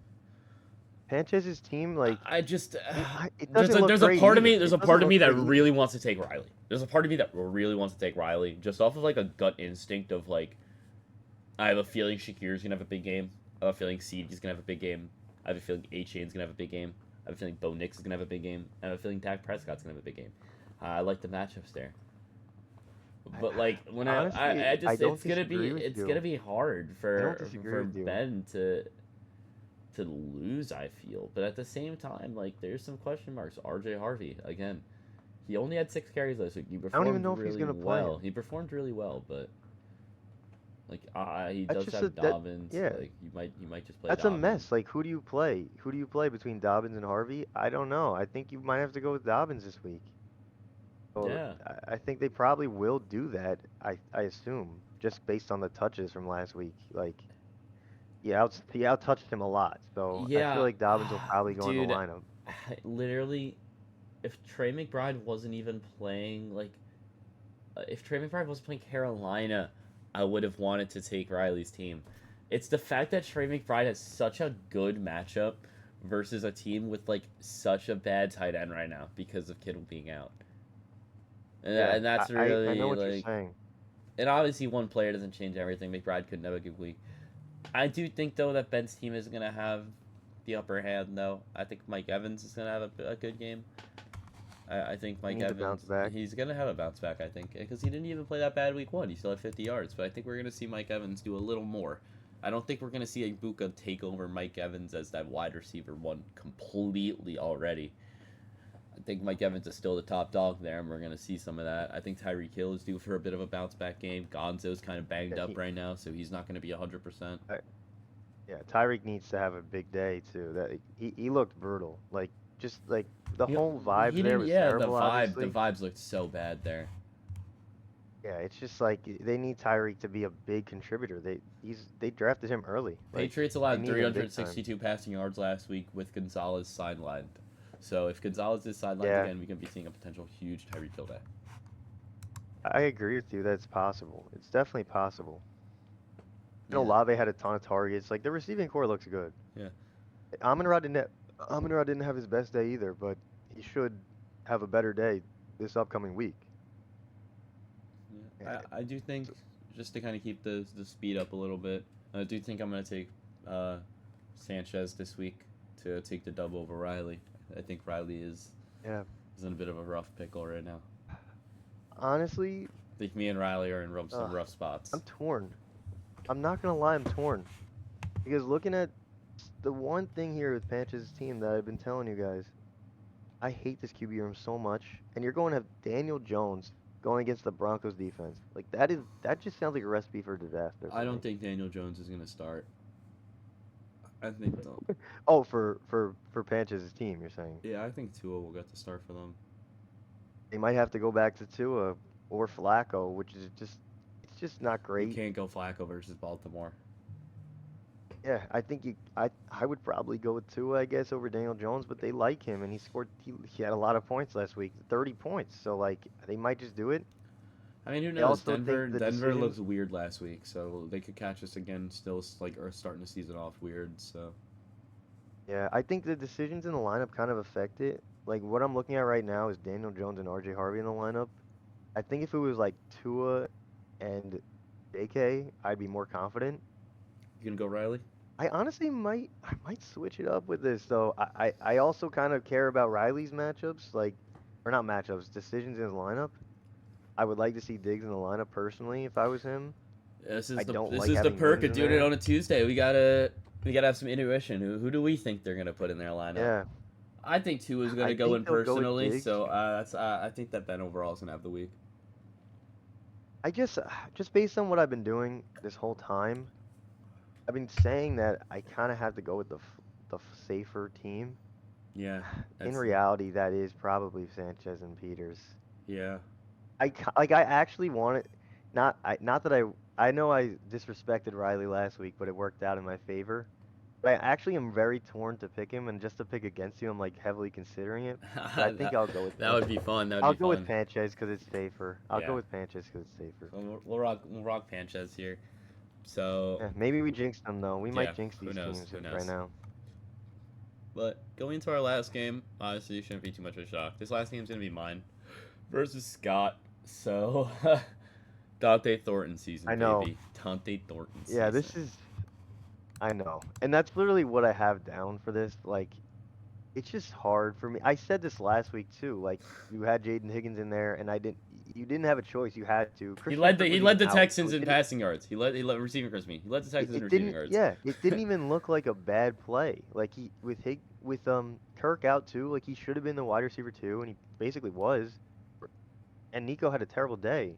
S2: Sanchez's team, like,
S1: I just
S2: it doesn't look
S1: there's a
S2: great
S1: part of
S2: either.
S1: me there's
S2: It
S1: a
S2: doesn't
S1: part of me
S2: look
S1: that
S2: great either.
S1: really wants to take Riley. There's a part of me that really wants to take Riley just off of like a gut instinct of like I have a feeling Shakir's gonna have a big game. I have a feeling CeeDee's gonna have a big game. I have a feeling A-Chain's gonna have a big game. I have a feeling Bo Nix is gonna have a big game. I have a feeling Dak Prescott's gonna have a big game. I like the matchups there. But like when
S2: Honestly,
S1: I
S2: I
S1: just
S2: don't disagree with
S1: it's
S2: you.
S1: gonna be hard
S2: I don't disagree
S1: for
S2: with you.
S1: Ben to lose, I feel. But at the same time, like there's some question marks. RJ Harvey, again, he only had 6 carries last week. He
S2: I don't even
S1: performed
S2: know if he's
S1: really
S2: gonna play
S1: well.
S2: him.
S1: He performed really well, but like he
S2: That's
S1: does
S2: just
S1: have
S2: that.
S1: Dobbins.
S2: Yeah,
S1: Like you might just play
S2: that's a
S1: Dobbins.
S2: mess. Like, who do you play? Who do you play between Dobbins and Harvey? I don't know. I think you might have to go with Dobbins this week. So
S1: Yeah.
S2: I think they probably will do that. I assume just based on the touches from last week. Like, he out touched him a lot. So I feel
S1: Yeah,
S2: like Dobbins will probably go in the
S1: dude,
S2: lineup.
S1: literally, if Trey McBride wasn't even playing, like, if Trey McBride wasn't playing Carolina, I would have wanted to take Riley's team. It's the fact that Trey McBride has such a good matchup versus a team with, like, such a bad tight end right now because of Kittle being out.
S2: Yeah,
S1: And that's
S2: I know
S1: really,
S2: what you're
S1: like,
S2: saying.
S1: and obviously one player doesn't change everything. McBride couldn't have a good week. I do think though that Ben's team is gonna have the upper hand though. I think Mike Evans is gonna have a good game. I think
S2: He
S1: Mike
S2: needs to bounce
S1: Evans
S2: back.
S1: he's gonna have a bounce back. I think because he didn't even play that bad week one. He still had 50 yards, but I think we're gonna see Mike Evans do a little more. I don't think we're gonna see Ibuka take over Mike Evans as that wide receiver one completely already. I think Mike Evans is still the top dog there, and we're going to see some of that. I think Tyreek Hill is due for a bit of a bounce back game. Gonzo's kind of banged
S2: Yeah,
S1: up right now, so he's not going to be 100%.
S2: Yeah, Tyreek needs to have a big day too. That he looked brutal. Like just like the
S1: He,
S2: whole vibes
S1: he
S2: there
S1: didn't.
S2: was
S1: Yeah, the
S2: terrible.
S1: vibe. The
S2: Obviously,
S1: vibes looked so bad there.
S2: yeah. It's just like they need Tyreek to be a big contributor. They drafted him early. Like
S1: Patriots
S2: they
S1: allowed
S2: need him big time.
S1: 362 passing yards last week with Gonzalez sidelined. So if Gonzalez is sidelined
S2: Yeah,
S1: again, we can be seeing a potential huge Tyreek Hill day.
S2: I agree with you. That's possible. It's definitely possible. And
S1: Yeah,
S2: Olave had a ton of targets. Like the receiving core looks good.
S1: yeah,
S2: Amon-Ra didn't have his best day either, but he should have a better day this upcoming week.
S1: yeah. I do think just to kind of keep the speed up a little bit. I do think I'm gonna take uh, Sanchez this week to take the dub over Riley. I think Riley
S2: Yeah,
S1: is in a bit of a rough pickle right now.
S2: honestly,
S1: I think me and Riley are in some rough
S2: I'm
S1: spots.
S2: torn. I'm not gonna lie, I'm torn because looking at the one thing here with Panch's team that I've been telling you guys, I hate this QB room so much, and you're going to have Daniel Jones going against the Broncos defense. Like that just sounds like a recipe for disaster
S1: I
S2: for
S1: don't
S2: me.
S1: think Daniel Jones is gonna start. I think
S2: Oh, for Panch's team, you're saying
S1: yeah, I think Tua will get the start for them.
S2: they might have to go back to Tua or Flacco, which is just it's just not
S1: You
S2: great.
S1: can't go Flacco versus Baltimore.
S2: Yeah, I think I would probably go with Tua, I guess, over Daniel Jones, but they like him and he had a lot of points last week, 30 points. So like they might just do it.
S1: I mean, who
S2: I
S1: knows?
S2: also
S1: Denver
S2: think the
S1: Denver looks
S2: decisions,
S1: weird last week, so they could catch us again. Still, like, or starting the season off weird. So
S2: yeah, I think the decisions in the lineup kind of affect it. Like what I'm looking at right now is Daniel Jones and RJ Harvey in the lineup. I think if it was like Tua and JK, I'd be more confident.
S1: you gonna go Riley?
S2: I might switch it up with this though. I also kind of care about Riley's matchups, like or not matchups, decisions in his lineup. I would like to see Diggs in the lineup personally if I was him. I don't
S1: This
S2: like
S1: is the
S2: having
S1: perk
S2: Mims
S1: of
S2: in
S1: doing it
S2: there.
S1: on a Tuesday. We gotta have some intuition. Who do we think they're gonna put in their lineup?
S2: Yeah,
S1: I think Tua is
S2: I
S1: gonna go
S2: think
S1: in
S2: they'll go with
S1: personally.
S2: Diggs.
S1: So that's I think that Ben overall is gonna have the week.
S2: I just based on what I've been doing this whole time, I've been saying that I kind of have to go with safer team.
S1: Yeah,
S2: In
S1: that's
S2: reality, that is probably Sanchez and Peters.
S1: yeah.
S2: Like I actually wanted not that I know I disrespected Riley last week, but it worked out in my favor. But I actually am very torn to pick him, and just to pick against you, I'm like heavily considering it. But I think
S1: that
S2: I'll go with
S1: that would be fun. That would
S2: I'll
S1: be
S2: go with
S1: fun.
S2: Sanchez because it's safer. I'll go
S1: Yeah.
S2: with Sanchez because it's safer.
S1: So we'll rock Panchez here. So
S2: Yeah, maybe we jinxed them though. We
S1: yeah,
S2: might jinx
S1: who
S2: these
S1: knows?
S2: teams
S1: Who
S2: right
S1: knows?
S2: now.
S1: But going into our last game, honestly, it shouldn't be too much of a shock. This last game's gonna be mine versus Scott. So Dante Thornton season,
S2: I know.
S1: baby. Dante Thornton
S2: Yeah,
S1: season.
S2: this is. I know, and that's literally what I have down for this. Like, it's just hard for me. I said this last week too. Like, you had Jaden Higgins in there, and I didn't. You didn't have a choice. You had to.
S1: He
S2: Christian
S1: led the
S2: Kirk
S1: he
S2: was
S1: led
S2: even
S1: the
S2: out, so
S1: Texans in passing yards. He led receiving Chris me. He led the Texans in
S2: it
S1: receiving
S2: didn't.
S1: yards.
S2: Yeah, it didn't even look like a bad play. Like with Kirk out too. Like he should have been the wide receiver too, and he basically was. And Nico had a terrible day.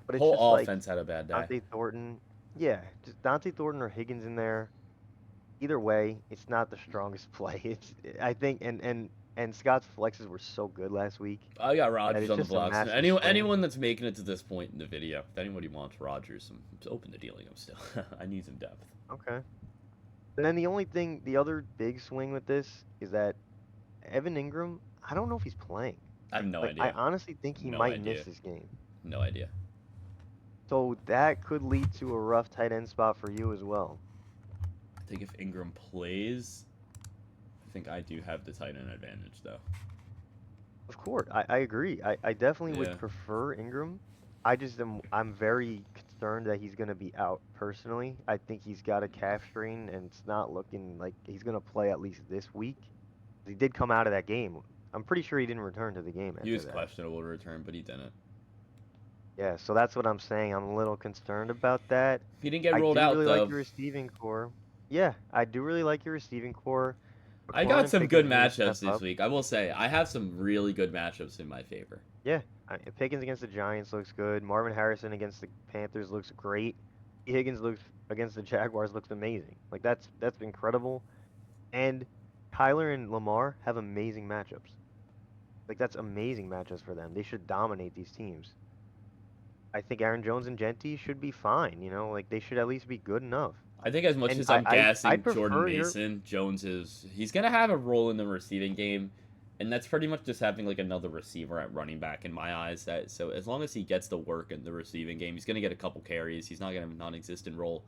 S2: But it's just
S1: Whole
S2: like
S1: offense had a bad day.
S2: Dante Thornton. Yeah, just Dante Thornton or Higgins in there. Either way, it's not the strongest play. It's I think and Scott's flexes were so good last week
S1: I got
S2: that
S1: Rogers
S2: it's
S1: on the
S2: just a
S1: blocks.
S2: massive swing.
S1: Anyone that's making it to this point in the video, if anybody wants Rogers, I'm open to dealing him still. I need some depth.
S2: Okay. And then the other big swing with this is that Evan Ingram, I don't know if he's playing.
S1: I have no
S2: Like I
S1: idea.
S2: honestly think he
S1: No
S2: might miss
S1: idea.
S2: this game.
S1: No idea.
S2: So that could lead to a rough tight end spot for you as well.
S1: I think if Ingram plays, I think I do have the tight end advantage though.
S2: Of course, I agree. I definitely
S1: Yeah.
S2: would prefer Ingram. I'm very concerned that he's gonna be out personally. I think he's got a calf strain and it's not looking like he's gonna play at least this week. He did come out of that game. I'm pretty sure he didn't return to the game
S1: He
S2: after
S1: was
S2: that.
S1: questionable to return, but he didn't.
S2: Yeah, so that's what I'm saying. I'm a little concerned about that.
S1: He didn't get
S2: I
S1: rolled
S2: do
S1: out
S2: really like
S1: though.
S2: your receiving core. Yeah, I do really like your receiving core.
S1: I
S2: McLaurin
S1: got
S2: and
S1: some good
S2: Pickens need to step
S1: matchups this
S2: up.
S1: week. I will say I have some really good matchups in my favor.
S2: Yeah, Pickens against the Giants looks good. Marvin Harrison against the Panthers looks great. Higgins looks against the Jaguars looks amazing. Like that's incredible. And Kyler and Lamar have amazing matchups. Like that's amazing matchups for them. They should dominate these teams. I think Aaron Jones and Genty should be fine. Like they should at least be good enough.
S1: I think as much
S2: And
S1: as I'm
S2: I
S1: gassing Jordan
S2: prefer your
S1: Mason, he's gonna have a role in the receiving game, and that's pretty much just having like another receiver at running back in my eyes. So as long as he gets the work in the receiving game, he's gonna get a couple carries. He's not gonna have a non-existent role,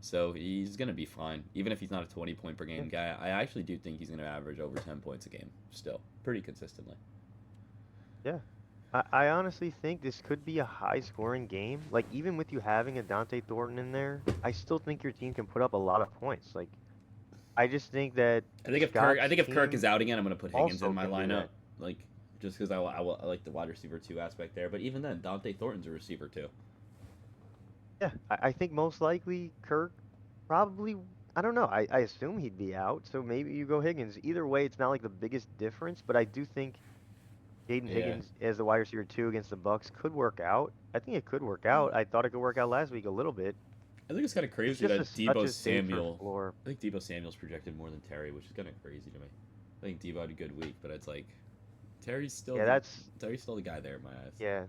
S1: so he's gonna be fine. Even if he's not a 20-point per game guy, I actually do think he's gonna average over 10 points a game still, pretty consistently.
S2: yeah. I honestly think this could be a high-scoring game. Like even with you having a Dante Thornton in there, I still think your team can put up a lot of points. Like I just think that
S1: I think if Kirk is
S2: team
S1: out again, I'm gonna put Higgins
S2: also
S1: in my
S2: can do
S1: lineup,
S2: that.
S1: like just because I like the wide receiver 2 aspect there. But even then, Dante Thornton's a receiver too.
S2: Yeah, I think most likely Kirk probably. I don't know. I assume he'd be out, so maybe you go Higgins. Either way, it's not like the biggest difference, but I do think Jaden
S1: Yeah,
S2: Higgins as the wide receiver 2 against the Bucks could work out. I think it could work
S1: Mm.
S2: out. I thought it could work out last week a little bit.
S1: I think it's kind of
S2: It's
S1: crazy
S2: just
S1: that
S2: such
S1: Debo
S2: a safer
S1: Samuel.
S2: floor.
S1: I think Debo Samuel's projected more than Terry, which is kind of crazy to me. I think Debo had a good week, but it's like Terry's still
S2: Yeah,
S1: Terry's still the guy there in my eyes.
S2: yeah,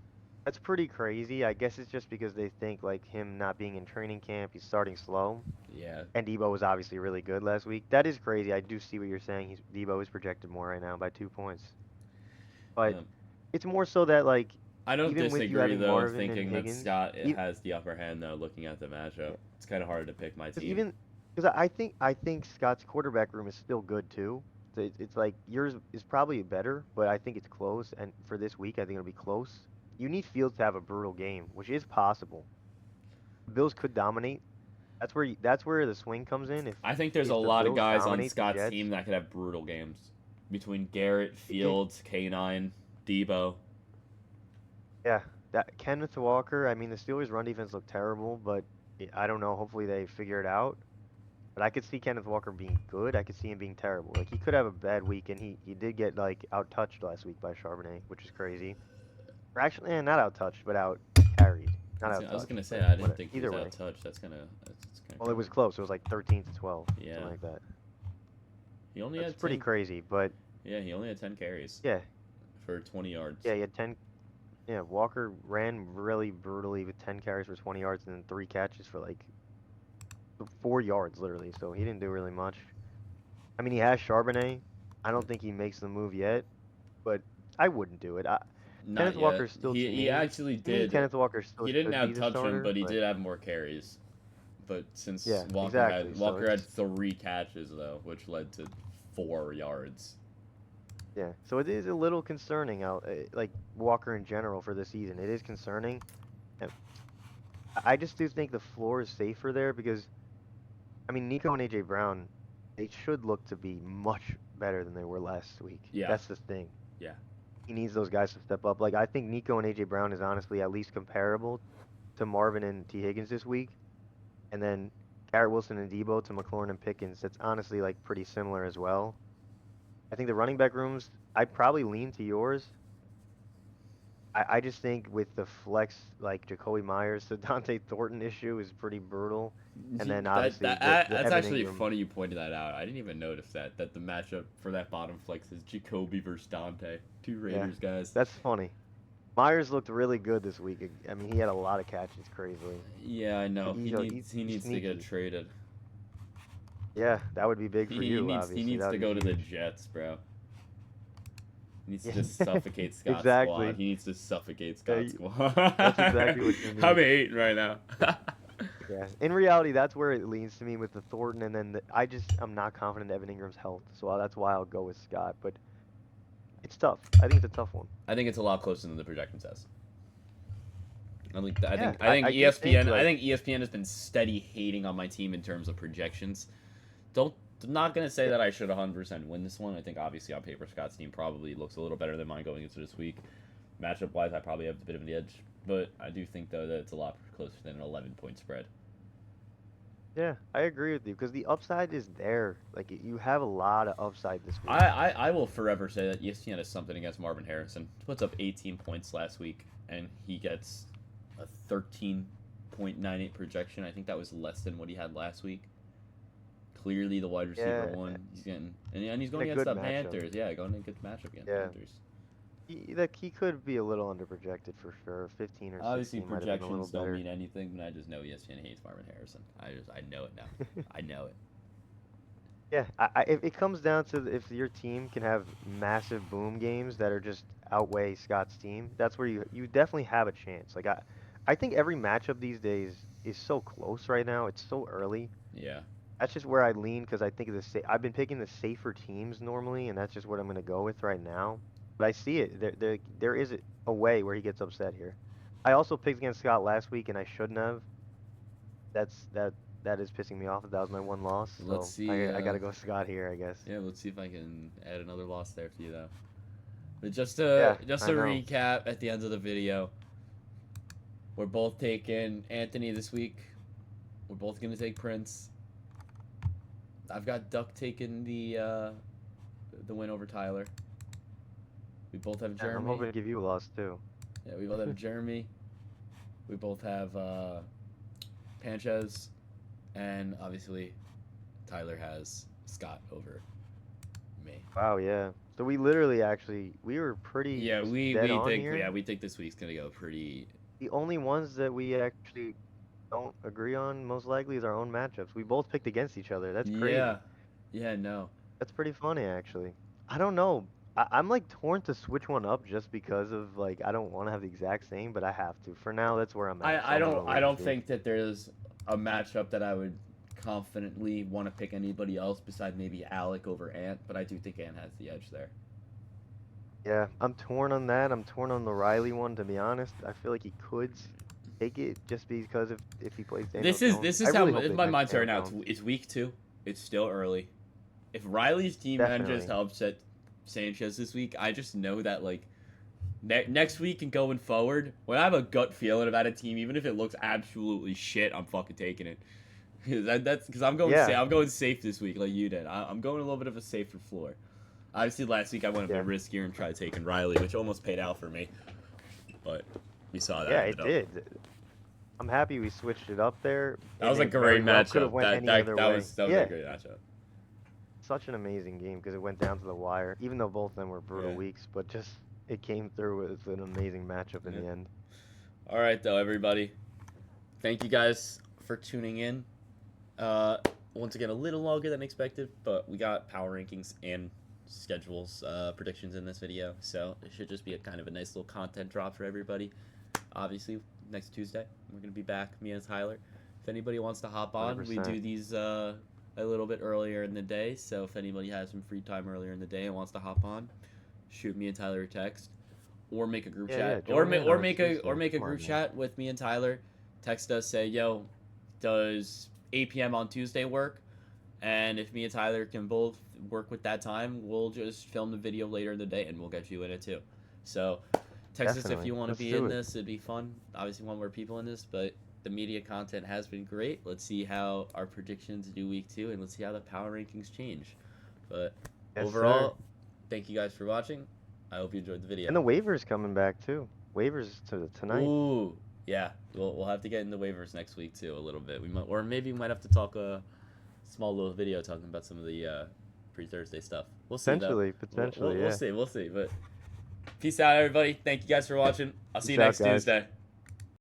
S2: that's pretty crazy. I guess it's just because they think like him not being in training camp, he's starting slow.
S1: Yeah,
S2: And Debo was obviously really good last week. That is crazy. I do see what you're saying. Debo is projected more right now by 2 points. But
S1: yeah.
S2: it's more so that like
S1: I don't
S2: even with you
S1: disagree
S2: having
S1: though,
S2: Marvin and
S1: thinking that
S2: Higgins,
S1: Scott
S2: e-
S1: has the upper hand though. Looking at the matchup, it's kind of hard to pick my
S2: Because
S1: team.
S2: even because I think Scott's quarterback room is still good too. So it's like yours is probably better, but I think it's close. And for this week, I think it'll be close. You need Fields to have a brutal game, which is possible. The Bills could dominate. That's where the swing comes in. If
S1: I think there's a
S2: if the
S1: lot of
S2: Bills
S1: guys on
S2: dominate the
S1: Scott's
S2: Jets,
S1: team that could have brutal games between Garrett,
S2: it,
S1: Fields, K9, Debo.
S2: yeah, that Kenneth Walker. I mean, the Steelers' run defense looked terrible, but I don't know. Hopefully, they figure it out. But I could see Kenneth Walker being good. I could see him being terrible. Like he could have a bad week, and he did get like out touched last week by Charbonnet, which is crazy. Or actually, not out touched, but out carried, not out
S1: I was
S2: touched.
S1: gonna say
S2: But
S1: I didn't
S2: whatever.
S1: think he
S2: Either
S1: was
S2: way,
S1: out touch. That's kind
S2: well, it
S1: of
S2: was close. It was like 13-12,
S1: yeah.
S2: something like that.
S1: He only
S2: That's
S1: had
S2: pretty
S1: 10.
S2: crazy, but
S1: Yeah, he only had 10 carries
S2: yeah,
S1: for 20 yards.
S2: yeah, he had 10. Yeah, Walker ran really brutally with 10 carries for 20 yards and then 3 catches for like 4 yards literally. So he didn't do really much. I mean, he has Charbonnet. I don't think he makes the move yet, but I wouldn't do it.
S1: Not
S2: Kenneth
S1: yet.
S2: Walker still
S1: He actually
S2: to me,
S1: did.
S2: Kenneth Walker still
S1: He didn't
S2: should be
S1: have
S2: the
S1: touch him,
S2: starter,
S1: but he did have more carries. But since
S2: yeah,
S1: Walker
S2: exactly.
S1: had
S2: So
S1: Walker had
S2: it's
S1: 3 catches though, which led to 4 yards.
S2: yeah, so it is a little concerning out like Walker in general for this season. It is concerning. And I just do think the floor is safer there because I mean Nico and AJ Brown, they should look to be much better than they were last week.
S1: Yeah.
S2: That's the thing.
S1: Yeah.
S2: He needs those guys to step up. Like I think Nico and AJ Brown is honestly at least comparable to Marvin and T Higgins this week, and then Garrett Wilson and Debo to McLaurin and Pickens. That's honestly like pretty similar as well. I think the running back rooms, I'd probably lean to yours. I just think with the flex like Jacoby Myers, the Dante Thornton issue is pretty brutal, and then obviously the
S1: That's
S2: Evan
S1: actually
S2: Ingram.
S1: funny you pointed that out. I didn't even notice that the matchup for that bottom flex is Jacoby versus Dante, 2 Raiders guys.
S2: That's funny. Myers looked really good this week. I mean, he had a lot of catches, crazily.
S1: Yeah, I know.
S2: He's
S1: He needs to get
S2: sneaky.
S1: traded.
S2: Yeah, that would be big for you, obviously.
S1: He needs
S2: That
S1: to
S2: would
S1: go
S2: be
S1: to the
S2: huge.
S1: Jets, bro. He needs to
S2: Yeah.
S1: just suffocate Scott's
S2: Exactly.
S1: squad. He needs to suffocate
S2: Yeah,
S1: Scott's squad.
S2: that's exactly what you
S1: I'm
S2: need.
S1: hating right now.
S2: Yeah. In reality, that's where it leans to me with the Thornton, and then I'm not confident in Evan Ingram's health, so that's why I'll go with Scott. But it's tough. I think it's a tough one.
S1: I think it's a lot closer than the projection says. I think
S2: Yeah,
S1: I think
S2: I do
S1: ESPN
S2: think, like-
S1: I think ESPN has been steady hating on my team in terms of projections. I'm not gonna say that I should 100% win this one. I think obviously on paper Scott's team probably looks a little better than mine going into this week. Matchup wise, I probably have a bit of an edge, but I do think though that it's a lot closer than an 11-point spread.
S2: Yeah, I agree with you because the upside is there. Like you have a lot of upside this week.
S1: I will forever say that ESPN has something against Marvin Harrison. He puts up 18 points last week, and he gets a 13 .98 projection. I think that was less than what he had last week. Clearly the wide receiver
S2: Yeah.
S1: one. He's getting and he's going
S2: a
S1: against the
S2: good matchup.
S1: Panthers. Yeah, going in a good matchup against
S2: Yeah.
S1: Panthers.
S2: He could be a little underprojected for sure. 15 or
S1: Obviously
S2: 16 might have been a little
S1: projections don't
S2: better.
S1: mean anything, but I just know ESPN hates Marvin Harrison. I know it now. I know it.
S2: Yeah, it comes down to if your team can have massive boom games that are just outweigh Scott's team, that's where you definitely have a chance. Like I think every matchup these days is so close right now. It's so early.
S1: Yeah.
S2: That's just where I lean because I think of I've been picking the safer teams normally, and that's just what I'm gonna go with right now. But I see it. There is a way where he gets upset here. I also picked against Scott last week, and I shouldn't have. That is pissing me off. That was my one loss. So
S1: Let's see,
S2: I gotta go Scott here, I guess.
S1: Yeah, let's see if I can add another loss there for you though. But just
S2: Yeah,
S1: to
S2: I know.
S1: recap at the end of the video, we're both taking Anthony this week. We're both gonna take Prince. I've got Duck taking the win over Tyler. We both have
S2: And
S1: Jeremy.
S2: I'm hoping to give you a loss too.
S1: Yeah, we both have Jeremy. We both have Panchez, and obviously Tyler has Scott over me.
S2: Wow, yeah. So we literally we were pretty
S1: Yeah, we
S2: dead on
S1: think
S2: here.
S1: we think this week's gonna go pretty.
S2: The only ones that we actually don't agree on most likely is our own matchups. We both picked against each other. That's crazy.
S1: Yeah, no.
S2: That's pretty funny actually. I don't know. I'm like torn to switch one up just because of like I don't want to have the exact same, but I have to. For now, that's where I'm at. So
S1: I
S2: I'm gonna
S1: don't
S2: wait and see.
S1: think that there's a matchup that I would confidently want to pick anybody else besides maybe Alec over Ant, but I do think Ant has the edge there.
S2: Yeah, I'm torn on that. I'm torn on the Riley one, to be honest. I feel like he could take it just because if he plays Daniel Jones.
S1: This is
S2: I
S1: how
S2: really hope they
S1: my
S2: bench
S1: mind's right
S2: Daniel
S1: now.
S2: Jones.
S1: It's week 2. It's still early. If Riley's team manages
S2: Definitely.
S1: to upset Sanchez this week, I just know that like next week and going forward, when I have a gut feeling about a team, even if it looks absolutely shit, I'm fucking taking it. That's because I'm going
S2: Yeah.
S1: I'm going safe this week like you did. I'm going a little bit of a safer floor. Obviously, last week I went a bit riskier and tried taking Riley, which almost paid out for me. But we saw that.
S2: Yeah, it did. I'm happy we switched it up there.
S1: That was a
S2: and it very
S1: great
S2: well could have
S1: matchup.
S2: went any other way.
S1: Was
S2: Yeah,
S1: a great matchup.
S2: such an amazing game because it went down to the wire. Even though both of them were brutal
S1: Yeah.
S2: weeks, but just it came through with an amazing matchup in
S1: Yeah.
S2: the end.
S1: All right, though, everybody. Thank you guys for tuning in. Once again, a little longer than expected, but we got power rankings and schedules predictions in this video, so it should just be a kind of a nice little content drop for everybody. Obviously, next Tuesday, we're going to be back, me and Tyler. If anybody wants to hop on, we
S2: 100%.
S1: do these a little bit earlier in the day, so if anybody has some free time earlier in the day and wants to hop on, shoot me and Tyler a text, or make a group chat,
S2: join
S1: or
S2: in on
S1: make
S2: Tuesday.
S1: a
S2: Come on,
S1: group
S2: man.
S1: chat with me and Tyler. Text us, say, yo, does 8 p.m. on Tuesday work? And if me and Tyler can both work with that time, we'll just film the video later in the day and we'll get you in it too. So text us if
S2: Definitely.
S1: you want to
S2: Let's
S1: be
S2: do
S1: in
S2: it.
S1: this. It'd be fun. Obviously, want more people in this, but the media content has been great. Let's see how our predictions do week 2, and let's see how the power rankings change. But
S2: Yes,
S1: overall,
S2: sir.
S1: thank you guys for watching. I hope you enjoyed the video.
S2: And the waivers coming back too. Waivers tonight.
S1: Ooh, yeah. We'll have to get in the waivers next week too a little bit. We might, or maybe we might have to talk a small little video talking about some of the pre-Thursday stuff. We'll see.
S2: Potentially,
S1: We'll
S2: yeah.
S1: see. We'll see. But peace out, everybody. Thank you guys for watching. I'll see you
S2: Peace out,
S1: next
S2: guys.
S1: Tuesday.